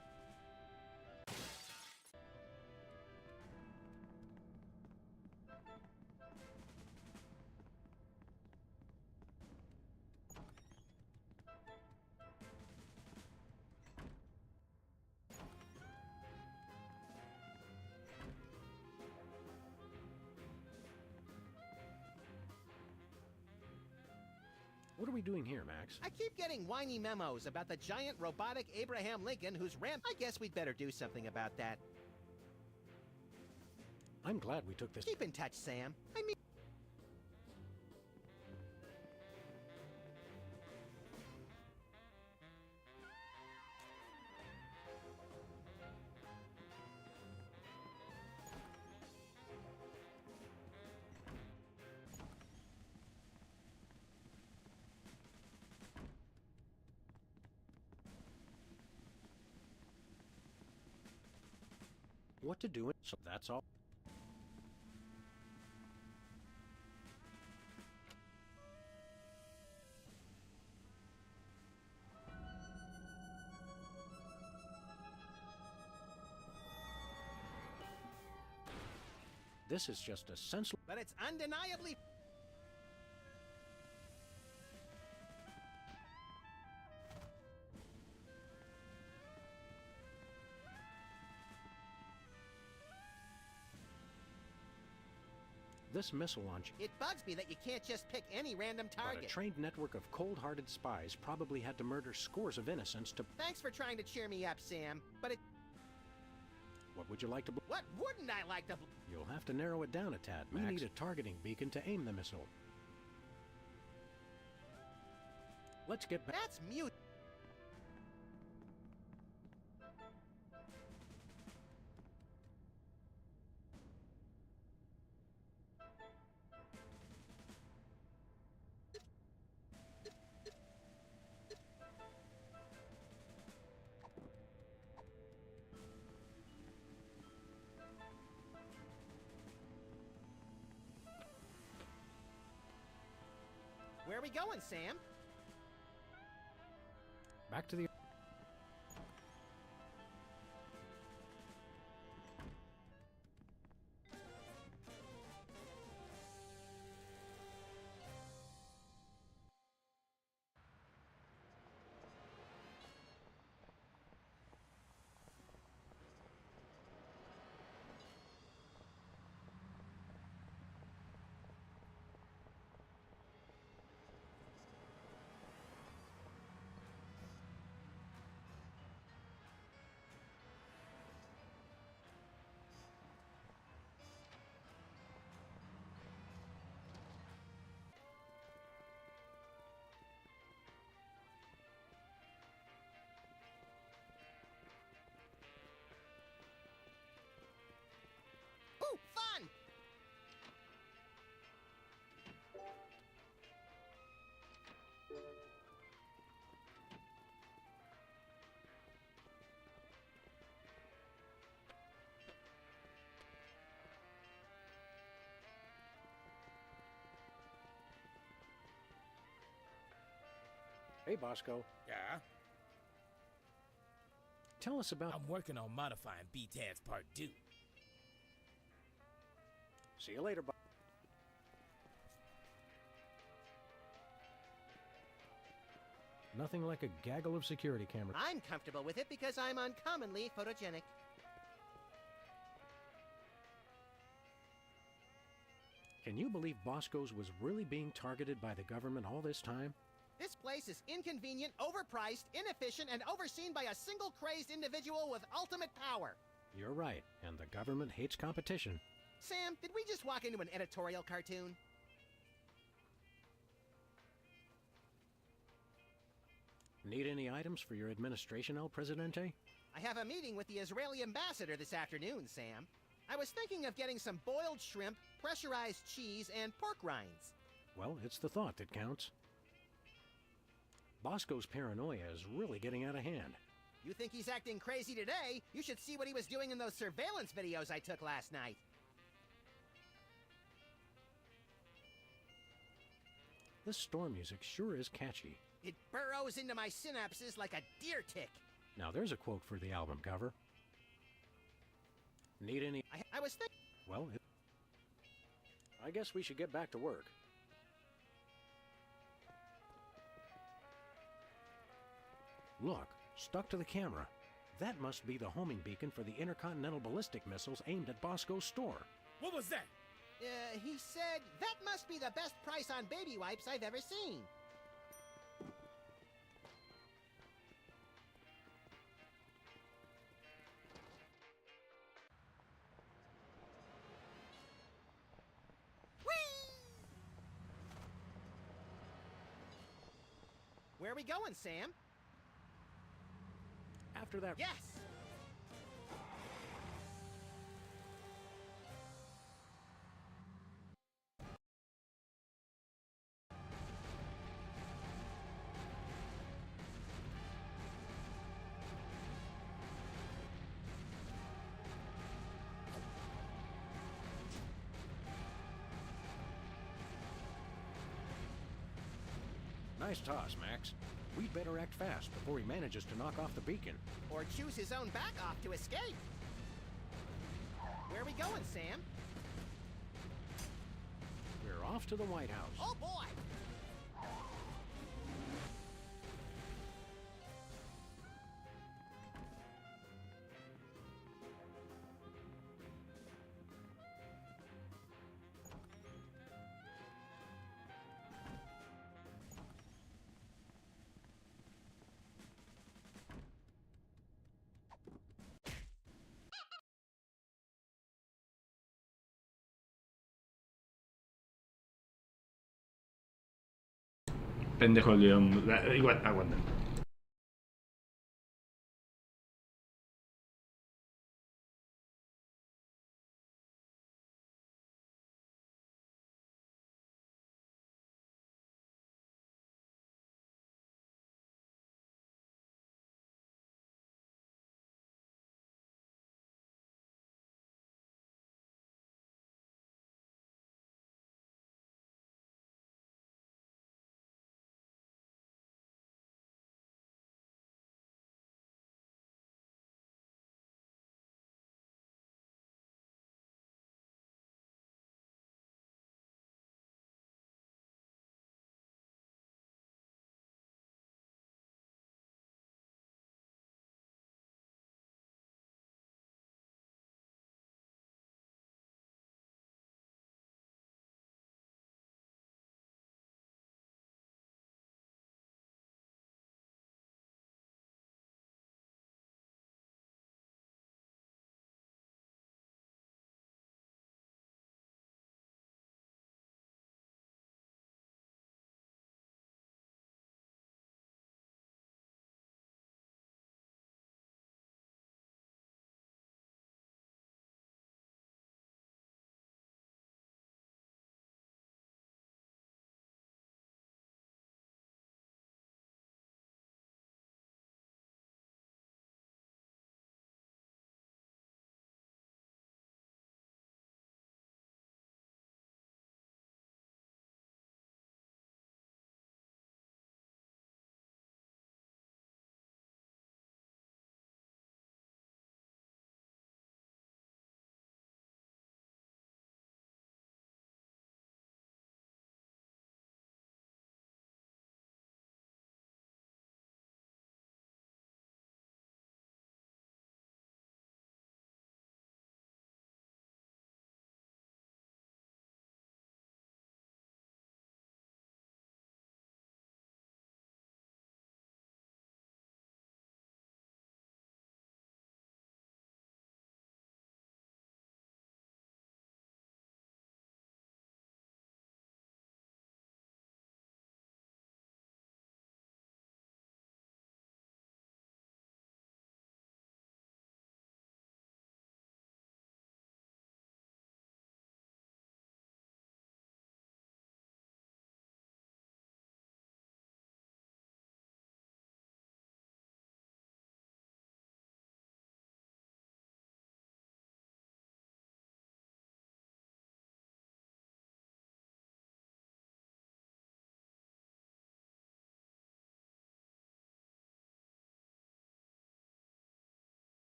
What are we doing here, Max? I keep getting whiny memos about the giant robotic Abraham Lincoln who's I guess we'd better do something about that. I'm glad we took this... Keep in touch, Sam. I mean... What to do it, so that's all. This is just a senseless... But it's undeniably... This missile launch... It bugs me that you can't just pick any random But target. a trained network of cold-hearted spies probably had to murder scores of innocents to... Thanks for trying to cheer me up, Sam. But it... What would you like to... What wouldn't I like to... You'll have to narrow it down a tad, Max. We need a targeting beacon to aim the missile. Let's get back... That's mute. Where are we going, Sam? Back to the... Hey, Bosco. Yeah? Tell us about... I'm working on modifying B-Tad's Part 2. See you later, Nothing like a gaggle of security cameras. I'm comfortable with it because I'm uncommonly photogenic. Can you believe Bosco's was really being targeted by the government all this time? This place is inconvenient, overpriced, inefficient, and overseen by a single crazed individual with ultimate power. You're right, and the government hates competition. Sam, did we just walk into an editorial cartoon? Need any items for your administration, El Presidente? I have a meeting with the Israeli ambassador this afternoon, Sam. I was thinking of getting some boiled shrimp, pressurized cheese, and pork rinds. Well, it's the thought that counts. Bosco's paranoia is really getting out of hand. You think he's acting crazy today? You should see what he was doing in those surveillance videos I took last night. This store music sure is catchy. It burrows into my synapses like a deer tick. Now there's a quote for the album cover. Need any... I was thinking... Well, I guess we should get back to work. Look, stuck to the camera. That must be the homing beacon for the intercontinental ballistic missiles aimed at Bosco's store. What was that? He said, that must be the best price on baby wipes I've ever seen. Where are we going, Sam? After that... Yes! Nice toss, Max. We'd better act fast before he manages to knock off the beacon. Or choose his own back off to escape. Where are we going, Sam? We're off to the White House. Oh, boy! Pendejo León. Igual, aguanta.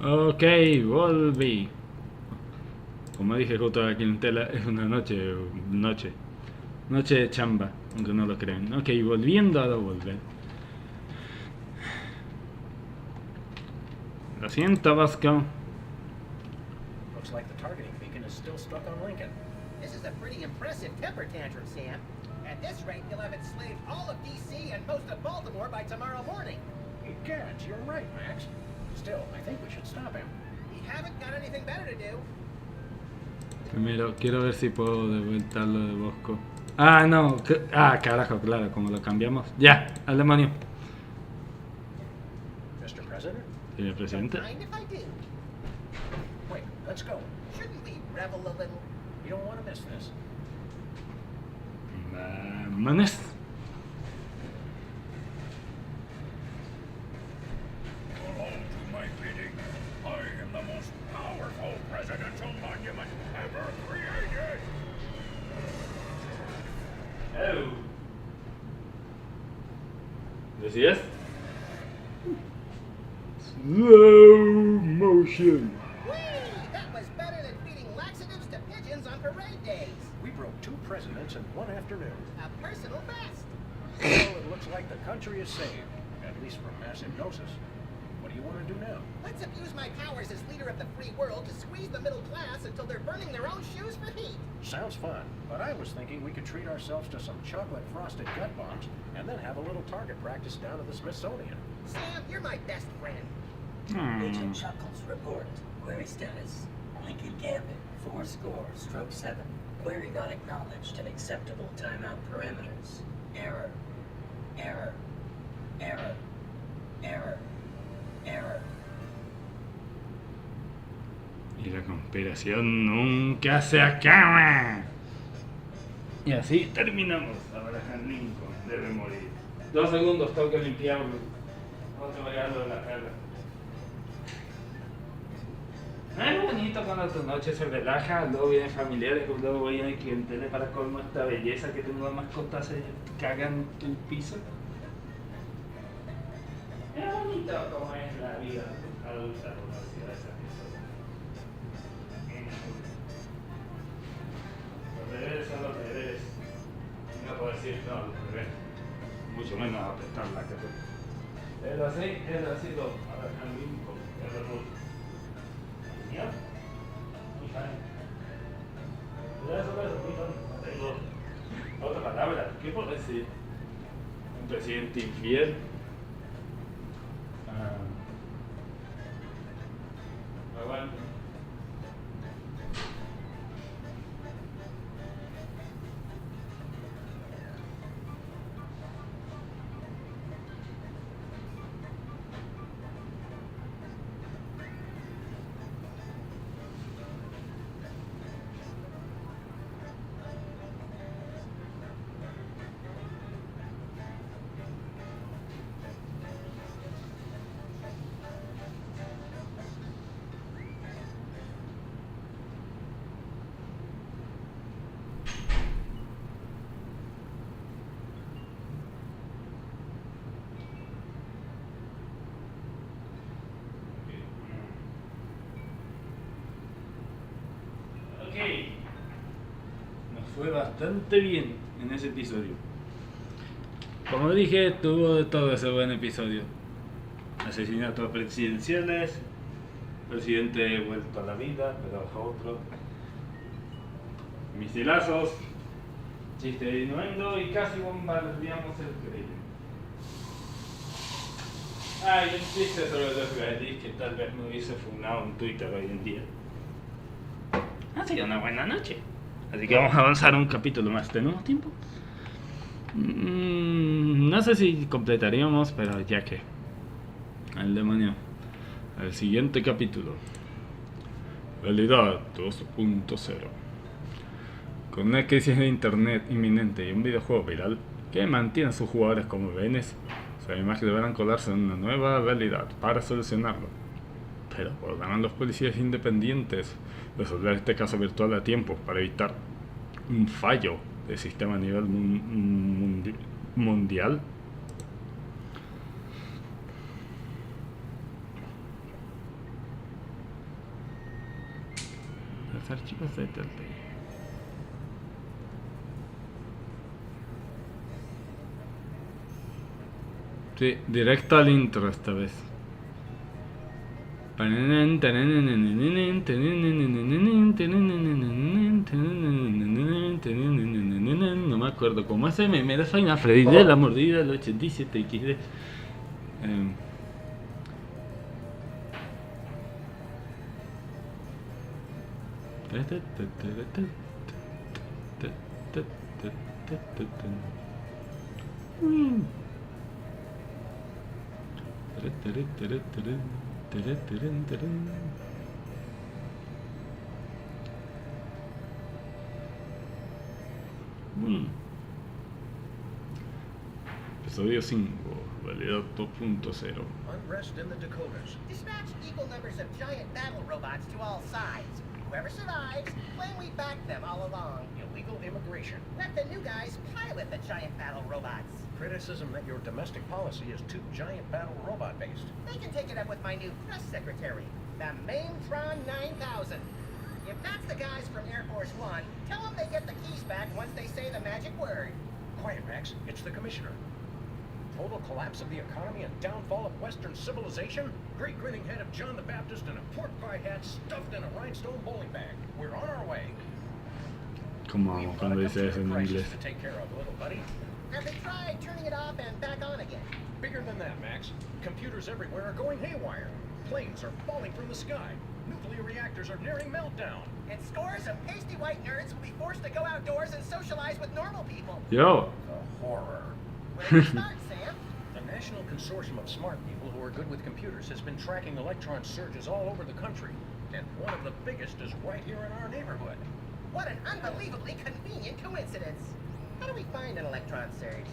Ok, volví. Como dije justo aquí en tela, es una noche de chamba, aunque no lo crean. Ok, volviendo a volver. Lo siento, Vasco. Looks like the targeting beacon is still stuck on Lincoln. This is a pretty impressive temper tantrum, Sam. At this rate, you'll have enslaved all of D.C. and most of Baltimore by tomorrow morning. Gads, you're right, Max. Still, I think we should stop him. We haven't got anything better to do. Primero, quiero ver si puedo de vuelta lo de Bosco. Ah, no. Carajo, claro, como lo cambiamos. Ya, al demonio. Mr. President? Señor presidente. Mind if I do? Wait, let's go. Shouldn't we revel a little? You don't want to miss this. Vámonos. Follow to my bidding. I am the most powerful presidential monument ever created. Oh. ¿Decías? Slow motion. Whee! That was better than feeding laxatives to pigeons on parade days. We broke 2 presidents in one afternoon. A personal best. So it looks like the country is saved, at least from mass hypnosis. What do you want to do now? Let's abuse my powers as leader of the free world to squeeze the middle class until they're burning their own shoes for heat. Sounds fun, but I was thinking we could treat ourselves to some chocolate frosted gut bombs and then have a little target practice down at the Smithsonian. Sam, you're my best friend. Agent Chuckles report. Query status. Lincoln Gambit, 4-7. Query not acknowledged and acceptable timeout parameters. Error. Error. Error. Error. Error. Y la conspiración nunca se acaba. Y así terminamos. Abraham Lincoln debe morir. 2 segundos, tengo que limpiar otro regalo de la cara. Es bonito cuando tu noche se relaja, luego vienen familiares, luego vienen clientela para colmo esta belleza que tus mascotas se cagan tu piso. Es bonito como es la vida adulta conocida de esas cosas. Los deberes son los deberes. No puedo decir no, los deberes. Mucho menos apretar la cabeza. Pero así, eso ha sido Abraham Lincoln, el remoto. Genial. Muy fácil. Eso no tengo otra palabra. ¿Qué puedo decir? Un presidente infiel. Bueno. Nos fue bastante bien en ese episodio. Como dije, tuvo de todo ese buen episodio. Asesinatos presidenciales, presidente vuelto a la vida, pero otro. Misilazos, chiste de innuendo y casi bombardeamos el crimen. Y un chiste sobre los Reddit que tal vez me hubiese funado en Twitter hoy en día. Ha sido una buena noche. Así que vamos a avanzar un capítulo más. ¿Tenemos tiempo? No sé si completaríamos, pero ya que. Al demonio. Al siguiente capítulo. Realidad 2.0. Con una crisis de internet inminente y un videojuego viral que mantiene a sus jugadores como rehenes, sabe más que deberán colarse en una nueva realidad para solucionarlo. Pero podrán los policías independientes resolver este caso virtual a tiempo para evitar un fallo del sistema a nivel mundial. Los archivos de Telltale. Sí, directo al intro esta vez. No me acuerdo cómo ese meme de Final Freddy de la mordida del 87 XD. Episodio 5, validad 2.0. Unrest in the Dakotas. Dispatch equal numbers of giant battle robots to all sides. Whoever survives, claim we backed them all along. Illegal immigration. Let the new guys pilot the giant battle robots. Criticism that your domestic policy is too giant battle robot based. They can take it up with my new press secretary, the Maintron 9000. If that's the guys from Air Force One, tell them they get the keys back once they say the magic word. Quiet, Max. It's the commissioner. Total collapse of the economy and downfall of Western civilization? Great grinning head of John the Baptist and a pork pie hat stuffed in a rhinestone bowling bag. We're on our way. Como We've got cuando a dice eso en computer inglés. crisis to take care of, little buddy. Have they tried turning it off and back on again? Bigger than that, Max. Computers everywhere are going haywire. Planes are falling from the sky. Nuclear reactors are nearing meltdown. And scores of pasty white nerds will be forced to go outdoors and socialize with normal people. Yo. The horror. Where do we start, Sam? The National Consortium of Smart People who are good with computers has been tracking electron surges all over the country. And one of the biggest is right here in our neighborhood. What an unbelievably convenient coincidence. How do we find an electron surge?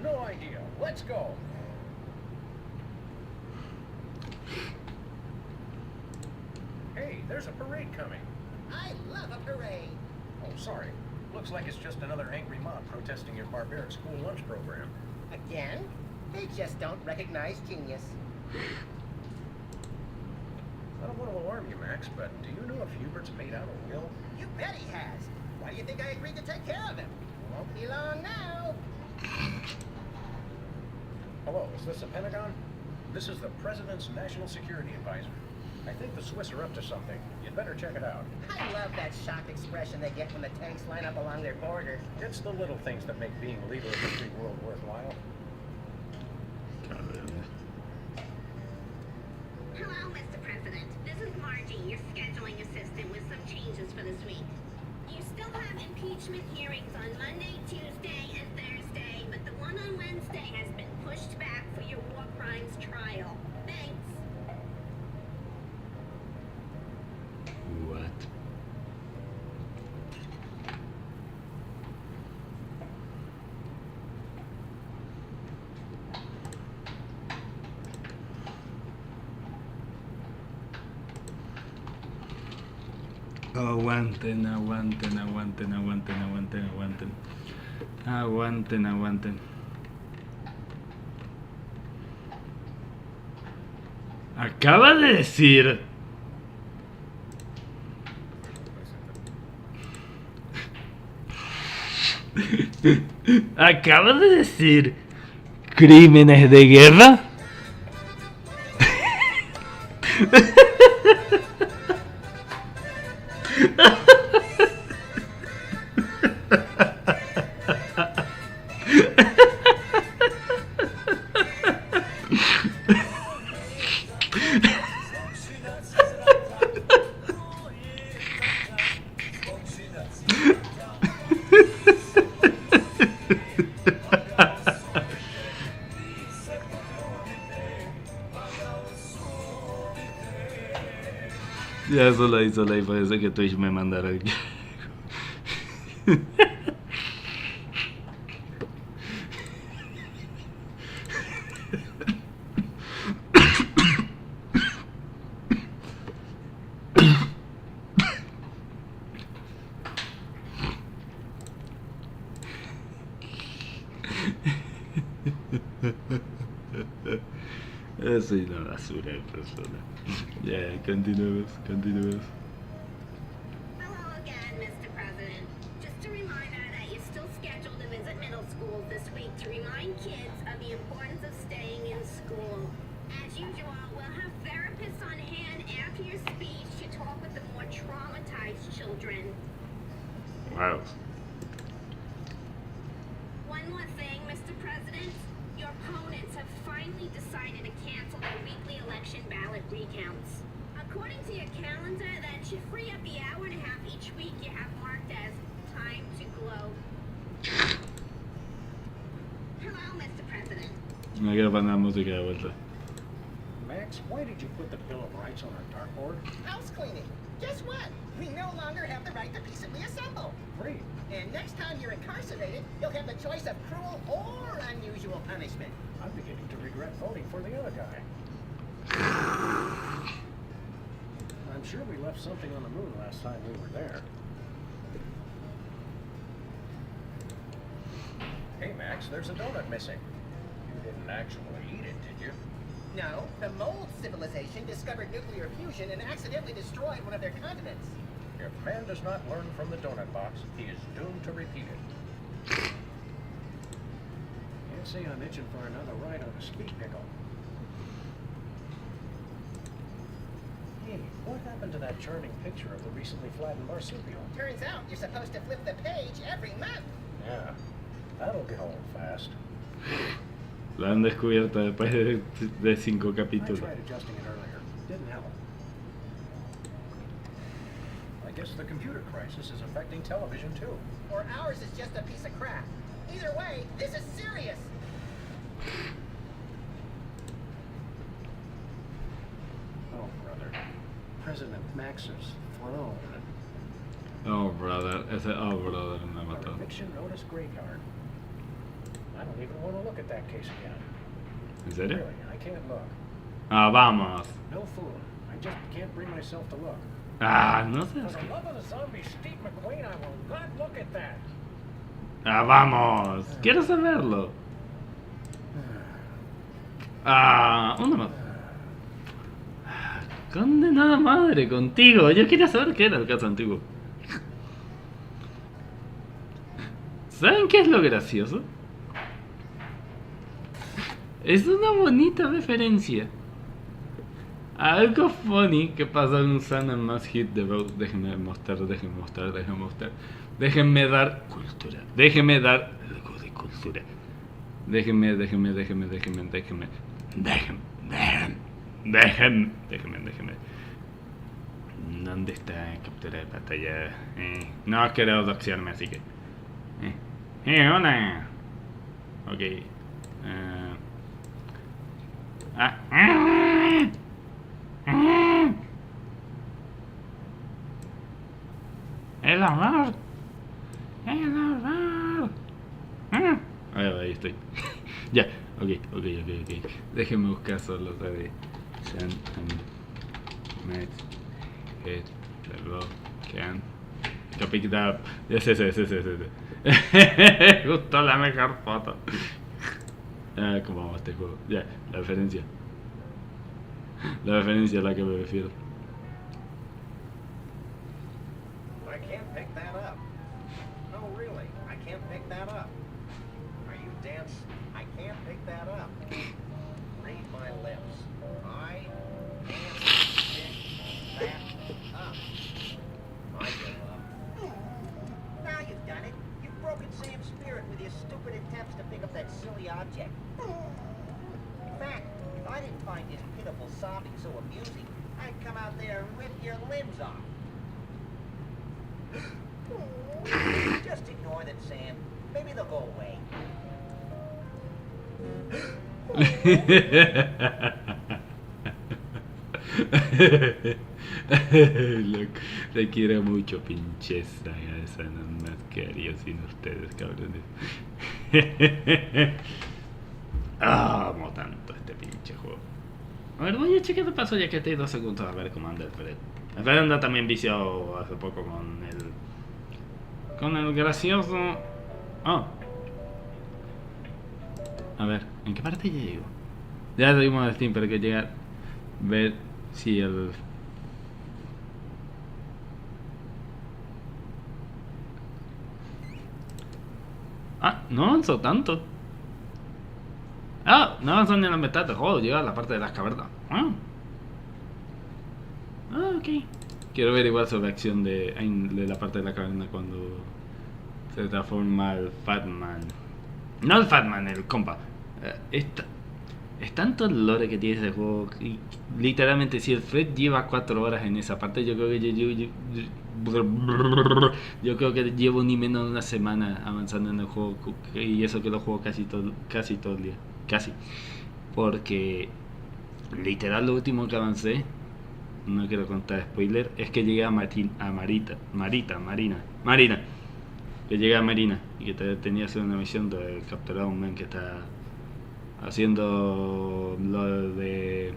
No idea. Let's go. Hey, there's a parade coming. I love a parade. Oh, sorry. Looks like it's just another angry mob protesting your barbaric school lunch program. Again? They just don't recognize genius. I don't want to alarm you, Max, but do you know if Hubert's made out a will? You bet he has. Why do you think I agreed to take care of him? Won't be long now. Hello, is this the Pentagon? This is the President's National Security Advisor. I think the Swiss are up to something. You'd better check it out. I love that shocked expression they get when the tanks line up along their borders. It's the little things that make being leader of the free world worthwhile. Hello, Mr. President. This is Margie, your scheduling assistant, with some changes for this week. You still have impeachment hearings on Monday, Tuesday, and Thursday, but the one on Wednesday has been pushed back for your war crimes trial. Thanks. What? Aguanten, aguanten, aguanten, aguanten, aguanten, aguanten. Aguanten, aguanten. Acaba de decir. Acaba de decir crímenes de guerra. Ya solo y parece que Twitch me mandará aquí. Soy una basura de persona. Ya, continuemos. Hello, this week to remind kids of the importance of staying in school. As usual, we'll have therapists on hand after your speech to talk with the more traumatized children. Wow. One more thing, Mr. President. Your opponents have finally decided to cancel their weekly election ballot recounts. According to your calendar, that should free up the hour and a half each week you have marked as time to glow. Hello, Mr. President. Me quiero poner música de vuelta. Max, why did you put the Bill of Rights on our dartboard? House cleaning. Guess what? We no longer have the right to peaceably assemble. Great. And next time you're incarcerated, you'll have the choice of cruel or unusual punishment. I'm beginning to regret voting for the other guy. I'm sure we left something on the moon last time we were there. Hey, Max, there's a donut missing. You didn't actually eat it, did you? No, the mold civilization discovered nuclear fusion and accidentally destroyed one of their continents. If man does not learn from the donut box, he is doomed to repeat it. Can't say I'm itching for another ride on a speed pickle. Hey, what happened to that charming picture of the recently flattened marsupial? Turns out you're supposed to flip the page every month. Yeah, that'll get old fast. La han descubierto después de 5 I capítulos. tried adjusting it earlier. Didn't help. I guess the computer crisis is affecting television too. Or ours is just a piece of crap. Either way, this is serious. Oh, brother. President Max's throne. Oh, brother. Ese oh, brother me A mató. eviction notice graveyard. I don't even want to look at that case again. ¿En serio? Really, I can't look. Ah, vamos. No fooling. I just can't bring myself to look. Ah, no For seas. the love of the zombie Steve McQueen, I will not look at that. Ah, vamos. Quiero saberlo. Ah, una más. Condenada madre, contigo. Yo quería saber qué era el caso antiguo. ¿Saben qué es lo gracioso? Es una bonita referencia a algo funny que pasa en un Sun and Mass Hit de Rose. Déjenme mostrar. Déjenme dar cultura. Déjenme dar algo de cultura. Déjenme. ¿Dónde está captura de pantalla? No quiero doxearme, así que. Hola. Ok. El horror. Ahí estoy. Ya, ok. Déjenme buscar solo otra vez. Sun and Max Head Can Pick it up. Ese. Justo la mejor foto. ¿Cómo va este juego? Ya, la referencia. La referencia a la que me refiero. I can't pick that up. No, really, I can't pick that up. Are you dense? I can't pick that up. Read my lips. I can't pick that up. I give up. Now you've done it. You've broken Sam's spirit with your stupid attempts to pick up that silly object. In fact, if I didn't find his pitiful sobbing so amusing, I'd come out there and rip your limbs off. Just ignore them, Sam. Maybe they'll go away. Le quiero mucho, pincheza. Esa no más que haría sin ustedes, cabrones. Amo tanto este pinche juego. A ver, voy a chequear de paso ya que estoy 2 segundos a ver cómo anda el Fred. El Fred anda también viciado hace poco con el gracioso. Oh. A ver, ¿en qué parte ya llego? Ya seguimos de Steam, pero hay que llegar. Ver si el. Ah, no avanzó tanto. Ah, no avanzó ni a la mitad del juego, llega a la parte de las cavernas. Ok. Quiero ver igual su reacción de la parte de la caverna cuando se transforma el Fatman. No el Fatman, el compa. Es tanto el lore que tiene ese juego. Y literalmente, si el Fred lleva 4 horas en esa parte, yo creo que yo creo que llevo ni menos de una semana avanzando en el juego. Y eso que lo juego casi todo el día. Casi. Porque literal lo último que avancé, no quiero contar spoiler, es que llegué a Marina. Que llegué a Marina y que tenía que hacer una misión de capturar a un man que está haciendo lo del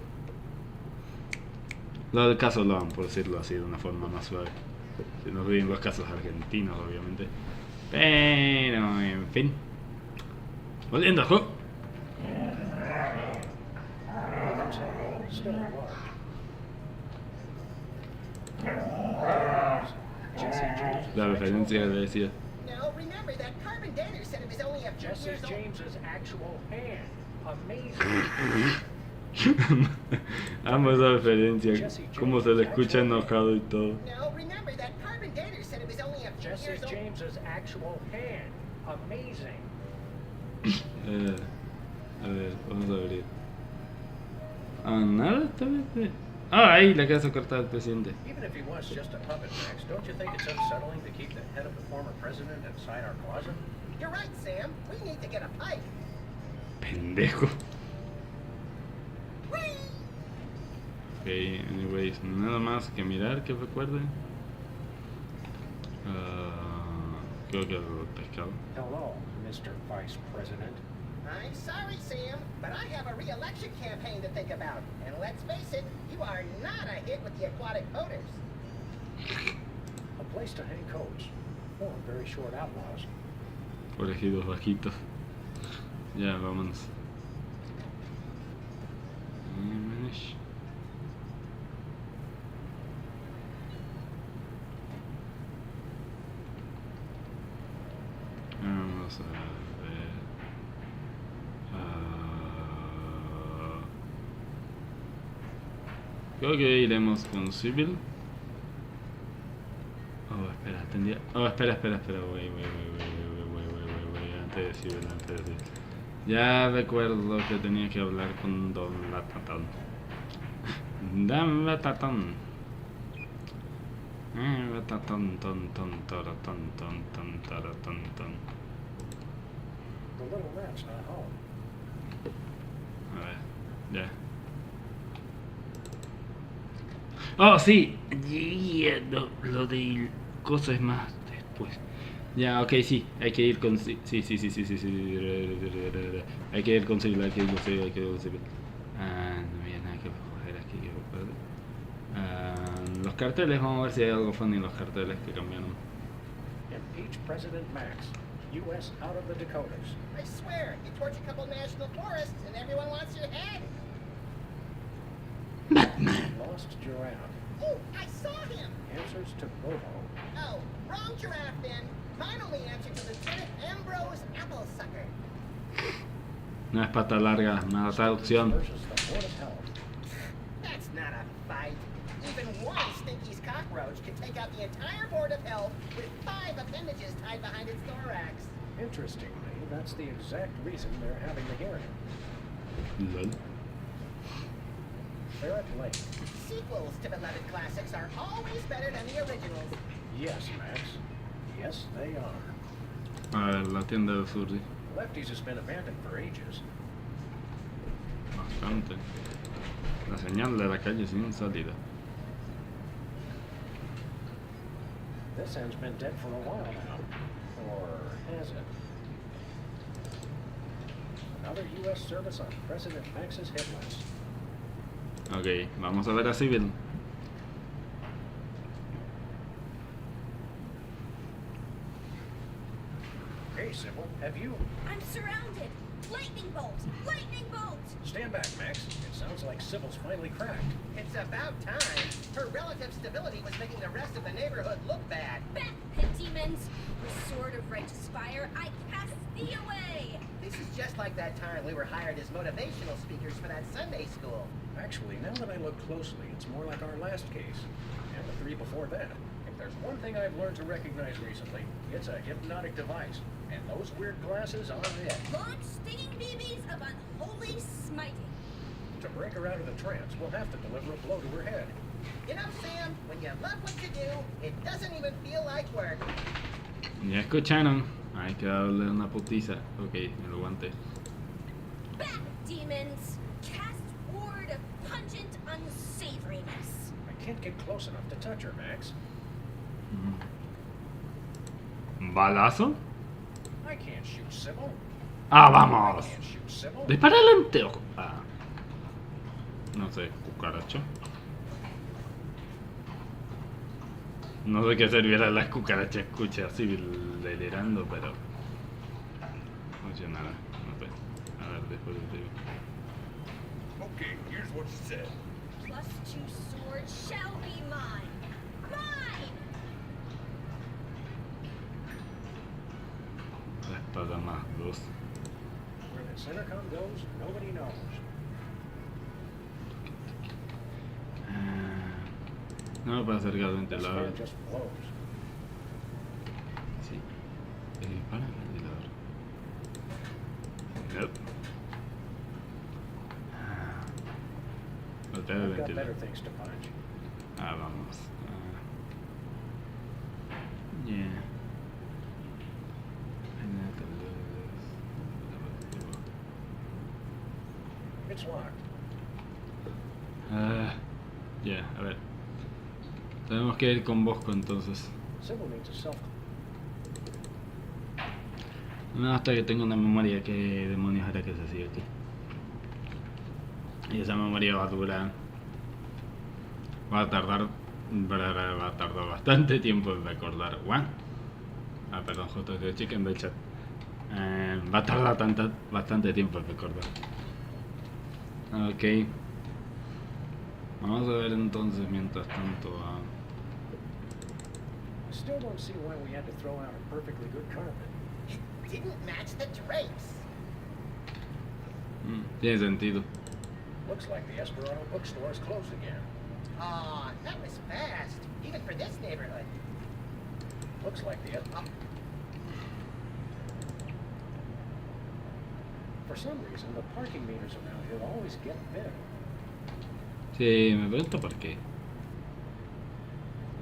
caso Loan, por decirlo así, de una forma más suave. Se nos ríen los casos argentinos, obviamente. Pero, en fin. Volviendo al juego. La referencia que le decía. Now, remember that Carbon Danner said it was only a few Jesse years old. James's actual hand. Amazing. Amo esa referencia. Cómo se le escucha enojado y todo. Now, remember that Carbon Danner said it was only a few Jesse years old. James's actual hand. Amazing. A ver, vamos a abrir. Nada, esta vez. Ahí la casa cortada del presidente. Even if he was just a puppet, Max, don't you think it's unsettling to keep the head of the former president inside our closet? You're right, Sam. We need to get a pipe. Pendejo. Ok, anyways, nada más que mirar que recuerde. Creo que el pescado. Hello, Mr. Vice President. I'm sorry, Sam, but I have a re-election campaign to think about. And let's face it, you are not a hit with the aquatic voters. A place to hang coats. Or very short outlaws. Orejidos bajitos. Ya, vámonos. Vamos a ver. Creo que iremos con Civil. Oh, espera, tendría. Oh, espera. Voy. Antes de Civil. Ya recuerdo que tenía que hablar con Don Latatón. Don Latatón. Latatón, ton. The little rat's not home. A ver, ya. Oh, sí. Lo del coso es más después. Ya, ok, sí. Hay que ir con... Sí. Hay que ir con Civil, No había nada que coger aquí. Los carteles, vamos a ver si hay algo funny en los carteles que cambiaron. Impeach President Max. U.S. out of the Dakotas. I swear, you torch a couple national forests and everyone wants your head. Lost giraffe. Oh, I saw him. Answers to Bobo. Oh, wrong giraffe then. Mine only answered to Lieutenant Ambrose Applesucker. No es pata larga, mala traducción. Versus the Board of Health. That's not a fight. Even one Stinky's cockroach could take out the entire Board of Health with 5 appendages tied behind its thorax. Interestingly, that's the exact reason they're having the hearing. Lol. They're at lake. Sequels to beloved classics are always better than the originals. Yes, Max. Yes, they are. A ver, la tienda del sur, sí. Lefties has been abandoned for ages. Bastante. La señal de la calle sin salida. This end's been dead for a while now. Or has it? Another U.S. service on President Max's hit list. Ok, vamos a ver a Civil. Hey, Sybil, have you... I'm surrounded! Lightning bolt! Lightning bolt! Stand back, Max. It sounds like Sybil's finally cracked. It's about time. Her relative stability was making the rest of the neighborhood look bad. Back, pit demons! With sword of righteous fire, I cast away! This is just like that time we were hired as motivational speakers for that Sunday school. Actually, now that I look closely, it's more like our last case. And the 3 before that. If there's one thing I've learned to recognize recently, it's a hypnotic device. And those weird glasses are it. Launch stinging BBs of unholy smiting. To break her out of the trance, we'll have to deliver a blow to her head. You know, Sam, when you love what you do, it doesn't even feel like work. Ya escucharon. Hay que darle una putiza. Ok, me lo aguanté. Back, demons! Cast ward of pungent unsavoriness. I can't get close enough to touch her, Max. ¿Balazo? I can't shoot Sybil. Ah, I vamos. can't shoot Sybil. Dispárale anteojo. Ah. No sé, cucaracho. No sé qué servirá la cucaracha, escucha así delirando, pero... Oye, nada, no sé. A ver, después te digo. Okay, here's what she said. +2 sword shall be mine. Mine! La espada más 2. Where this intercom goes, nobody knows. No, para acercar el This ventilador. fan just blows. Sí. Para el ventilador. Yep. Golpea el I've got better ventilador. things to punch. Ah, vamos. Yeah. It's locked. Ya, a ver. Tenemos que ir con Bosco entonces. Sybil needs a self. No, hasta que tenga una memoria, que demonios hará que se siga aquí. Y esa memoria va a durar. Va a tardar bastante tiempo en recordar. ¿What? Ah, perdón, JT Chicken del chat. Va a tardar bastante tiempo en recordar. Ok. Vamos a ver entonces mientras tanto a... I still don't see why we had to throw out a perfectly good carpet. It didn't match the drapes. Tiene sentido. Looks like the Esperanto bookstore is closed again. Aw, that was fast, even for this neighborhood. Looks like the For some reason, the parking meters around here always get big. Sí, me pregunto por qué.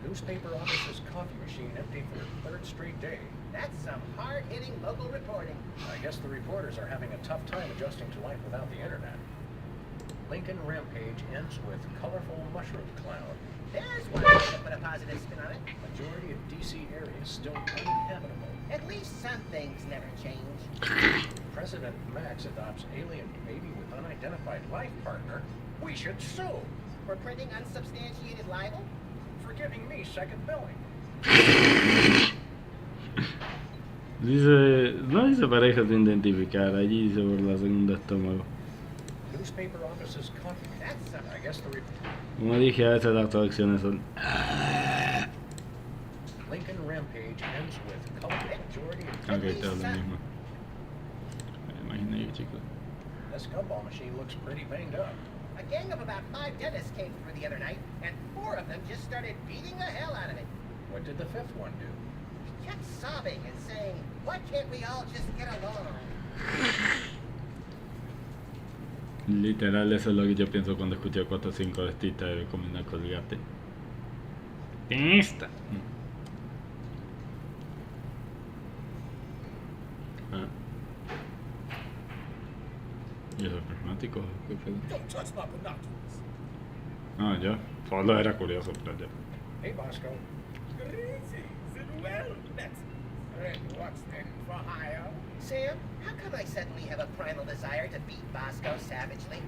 Newspaper office's coffee machine empty for the 3rd straight day. That's some hard-hitting local reporting. I guess the reporters are having a tough time adjusting to life without the internet. Lincoln Rampage ends with colorful mushroom cloud. There's one way to put a positive spin on it. Majority of DC areas still uninhabitable. At least some things never change. President Max adopts alien baby with unidentified life partner. We should sue. For printing unsubstantiated libel? For giving me second billing. Dice, no dice pareja sin identificar, allí dice por la segunda estómago. Newspaper office's coffee. That's some... I guess the Como dije, a veces las traducciones son... Lincoln Rampage ends with colorful majority of Ok, todo lo mismo. Me imaginé, chicos. This gumball machine looks pretty banged up. A gang of about 5 dentists came through the other night, and 4 of them just started beating the hell out of it. What did the 5th one do? He kept sobbing and saying, why can't we all just get along? Literal, eso es lo que yo pienso cuando escucho 4 o 5 de esta de recomendar Colgate. Esta. ¿Y los prismáticos? ¿Qué fue? Don't touch my binoculars. Ah, ya. Solo era curioso, pero ya. Hey, Bosco. Greetings and well met. And what's in for hire? Sam, how come I suddenly have a primal desire to beat Bosco savagely?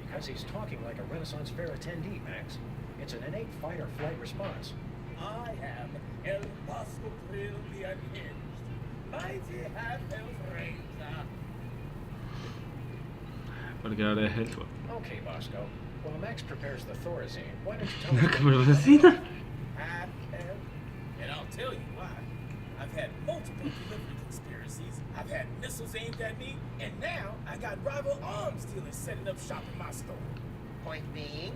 Because he's talking like a Renaissance Fair attendee, Max. It's an innate fight-or-flight response. I am El Bosco Thrill the Unhinged. Mighty half-elf ranger. Porque ahora es elfo. Okay, Bosco. While Max prepares the Thorazine, why don't you tell me... ¿Conversación? Half-elf. And I'll tell you why. I've had multiple delivery conspiracies conspiracies. I've had missiles aimed at me, and now I got rival arms dealers setting up shop in my store. Point being,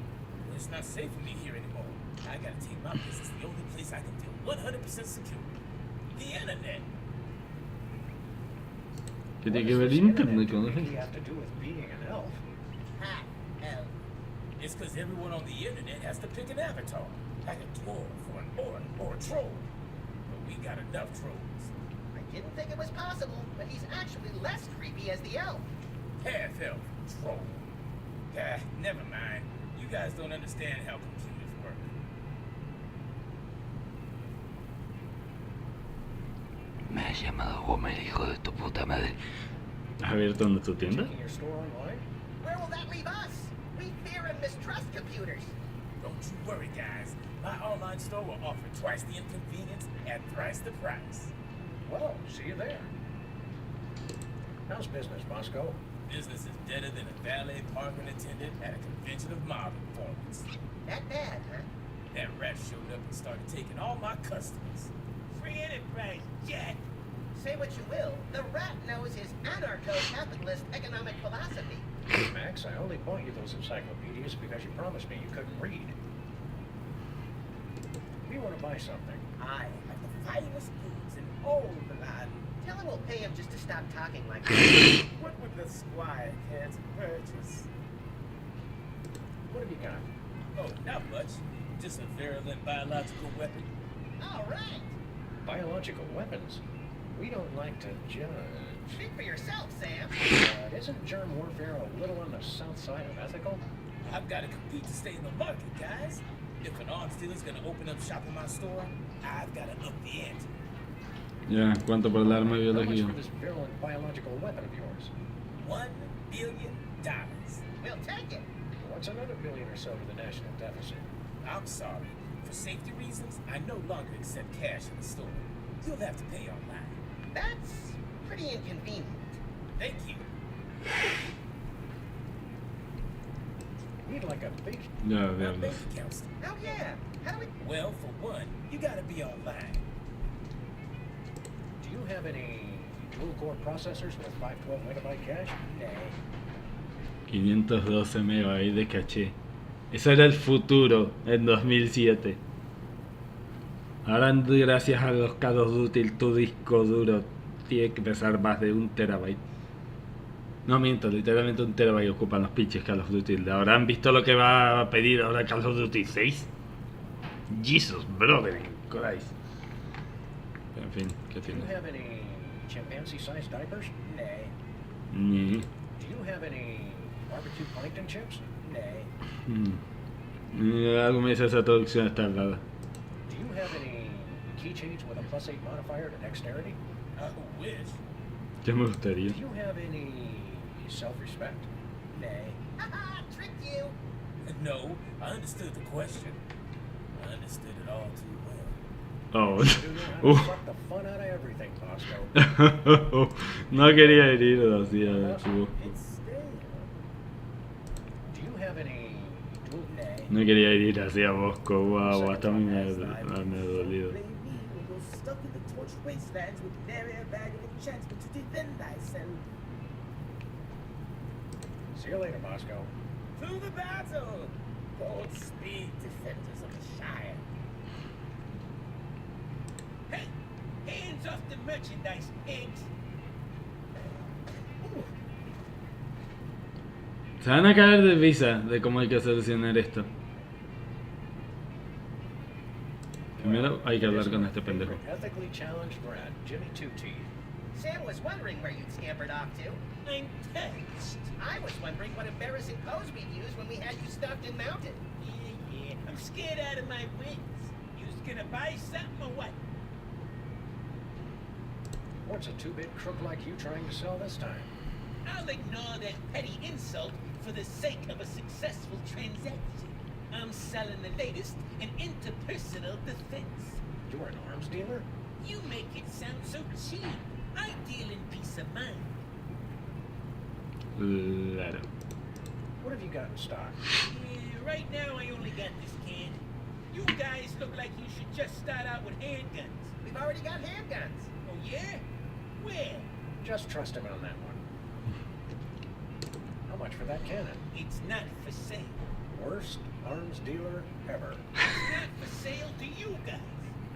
Well, it's not safe for me here anymore. I gotta take my business to the only place I can feel 100% secure. The internet. ¿Qué tiene que ver internet con What eso? do you have to do with being an elf? ha, elf. It's because everyone on the internet has to pick an avatar. Like a dwarf or an orc or a troll. But we got enough trolls. I didn't think it was possible, but he's actually less creepy as the elf. Half-elf troll. Ah, never mind. You guys don't understand how computers work. Me has llamado Homer, hijo de tu puta madre. ¿Has abierto donde tu tienda? Checking your store online? Where will that leave us? We fear and mistrust computers. Don't you worry, guys. My online store will offer twice the inconvenience at thrice the price. Well, see you there. How's business, Bosco? Business is better than a valet parking attendant at a convention of mob performance. That bad, huh? That rat showed up and started taking all my customers. Free enterprise, Jack! Say what you will, the rat knows his anarcho-capitalist economic philosophy. Max, I only bought you those encyclopedias because you promised me you couldn't read. If you want to buy something, I have the finest goods in all the land. Tell him we'll pay him just to stop talking like that. What would the squire care to purchase? what have you got? Oh, not much. Just a virulent biological weapon. All right. Biological weapons? We don't like to judge. Speak for yourself, Sam. Isn't germ warfare a little on the south side of ethical? I've got to compete to stay in the market, guys. If an arms dealer's gonna open up shop in my store, I've got to up the ante. Ya, ¿cuánto por el arma How much biológica? for this virulent biological weapon of yours? $1 billion. We'll take it. What's another billion or so to the national deficit? I'm sorry. For safety reasons, I no longer accept cash in the store. You'll have to pay online. That's pretty inconvenient. Thank you. We'd like a big... Ya, My diablos. bank accounts. Oh yeah. How do we? Well, for one, you gotta be online. Do you have any dual-core processors with 512 megabyte cache? Nah. 512 megabytes de caché. Eso era el futuro en 2007. Ahora, gracias a los Call of Duty, tu disco duro tiene que pesar más de 1 terabyte. No miento, literalmente 1 terabyte ocupan los pinches Call of Duty. ¿Habrán visto lo que va a pedir ahora Call of Duty 6? Jesus, brother, Christ. En fin, ¿qué Do you tiene? have any chimpanzee-sized diapers? Nah. Ni. Do you have any barbecue plankton chips? Nah. Algo me dice esa traducción está rara. Do you have any keychains with a +8 modifier to dexterity? I wish. Ya me gustaría. Do you have any self-respect? Nah. Haha, tricked you. No, I understood the question. I understood it all too well. Oh. You know how to suck the fun out of everything, Bosco. No quería herirlo así a su. It's there. Do you have any dual... Nah. No quería herir así a Bosco, wow, hasta a mí me ha dolido. Blame me when you're stuck in the torched wastelands with nary a bag of enchantment to defend thyself. See you later, Bosco. To the battle! Godspeed, defenders of the Shire. Hey! Hands off the merchandise, eggs! Se van a caer de visa de cómo hay que solucionar esto. Primero hay que hablar con este pendejo. Ethically challenged rat, Jimmy Two-Teeth. Sam was wondering where you'd scampered off to. I'm pissed. I was wondering what embarrassing pose we'd use when we had you stuffed and mounted. Yeah, I'm scared out of my wits. You was gonna buy something or what? What's a two-bit crook like you trying to sell this time? I'll ignore that petty insult for the sake of a successful transaction. I'm selling the latest in interpersonal defense. You're an arms dealer? You make it sound so cheap. I deal in peace of mind. Claro. What have you got in stock? Yeah, right now I only got this can. You guys look like you should just start out with handguns. We've already got handguns. Oh yeah? Where? Just trust him on that one. How much for that cannon? It's not for sale. Worst arms dealer ever. It's not for sale to you guys.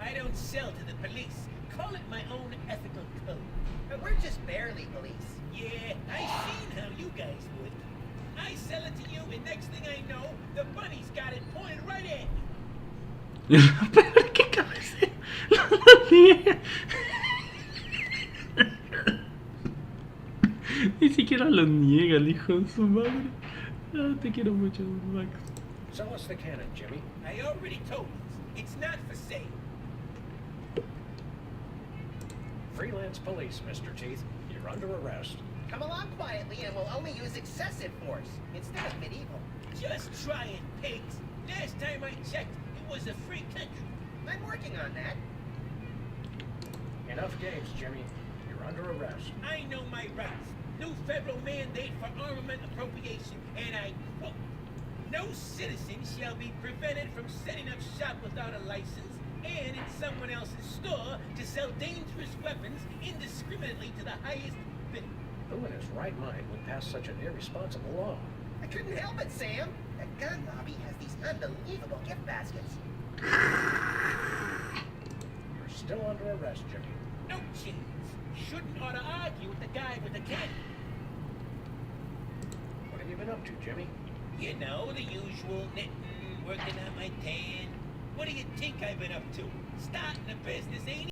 I don't sell to the police. Call it my own ethical code. But we're just barely police. Yeah, I seen how you guys would. I sell it to you, and next thing I know, the bunny's got it pointed right at me. Pero qué cabeza. No lo niega. Ni siquiera lo niega el hijo de su madre. Ah, te quiero mucho, Max. Sell us the cannon, Jimmy. I already told you, it's not for sale. Freelance police, Mr. Teeth. You're under arrest. Come along quietly and we'll only use excessive force instead of medieval. Just try it, pigs. Last time I checked, it was a free country. I'm working on that. Enough games, Jimmy. You're under arrest. I know my rights. New federal mandate for armament appropriation, and I quote, no citizen shall be prevented from setting up shop without a license and in someone else's store to sell dangerous weapons indiscriminately to the highest bidder. Who in his right mind would pass such an irresponsible law? I couldn't help it, Sam. The gun lobby has these unbelievable gift baskets. You're still under arrest, Jimmy. No chance. Shouldn't ought to argue with the guy with the cannon. What have you been up to, Jimmy? You know, the usual knitting, working on my tan. What do you think I've been up to? Starting a business, ain't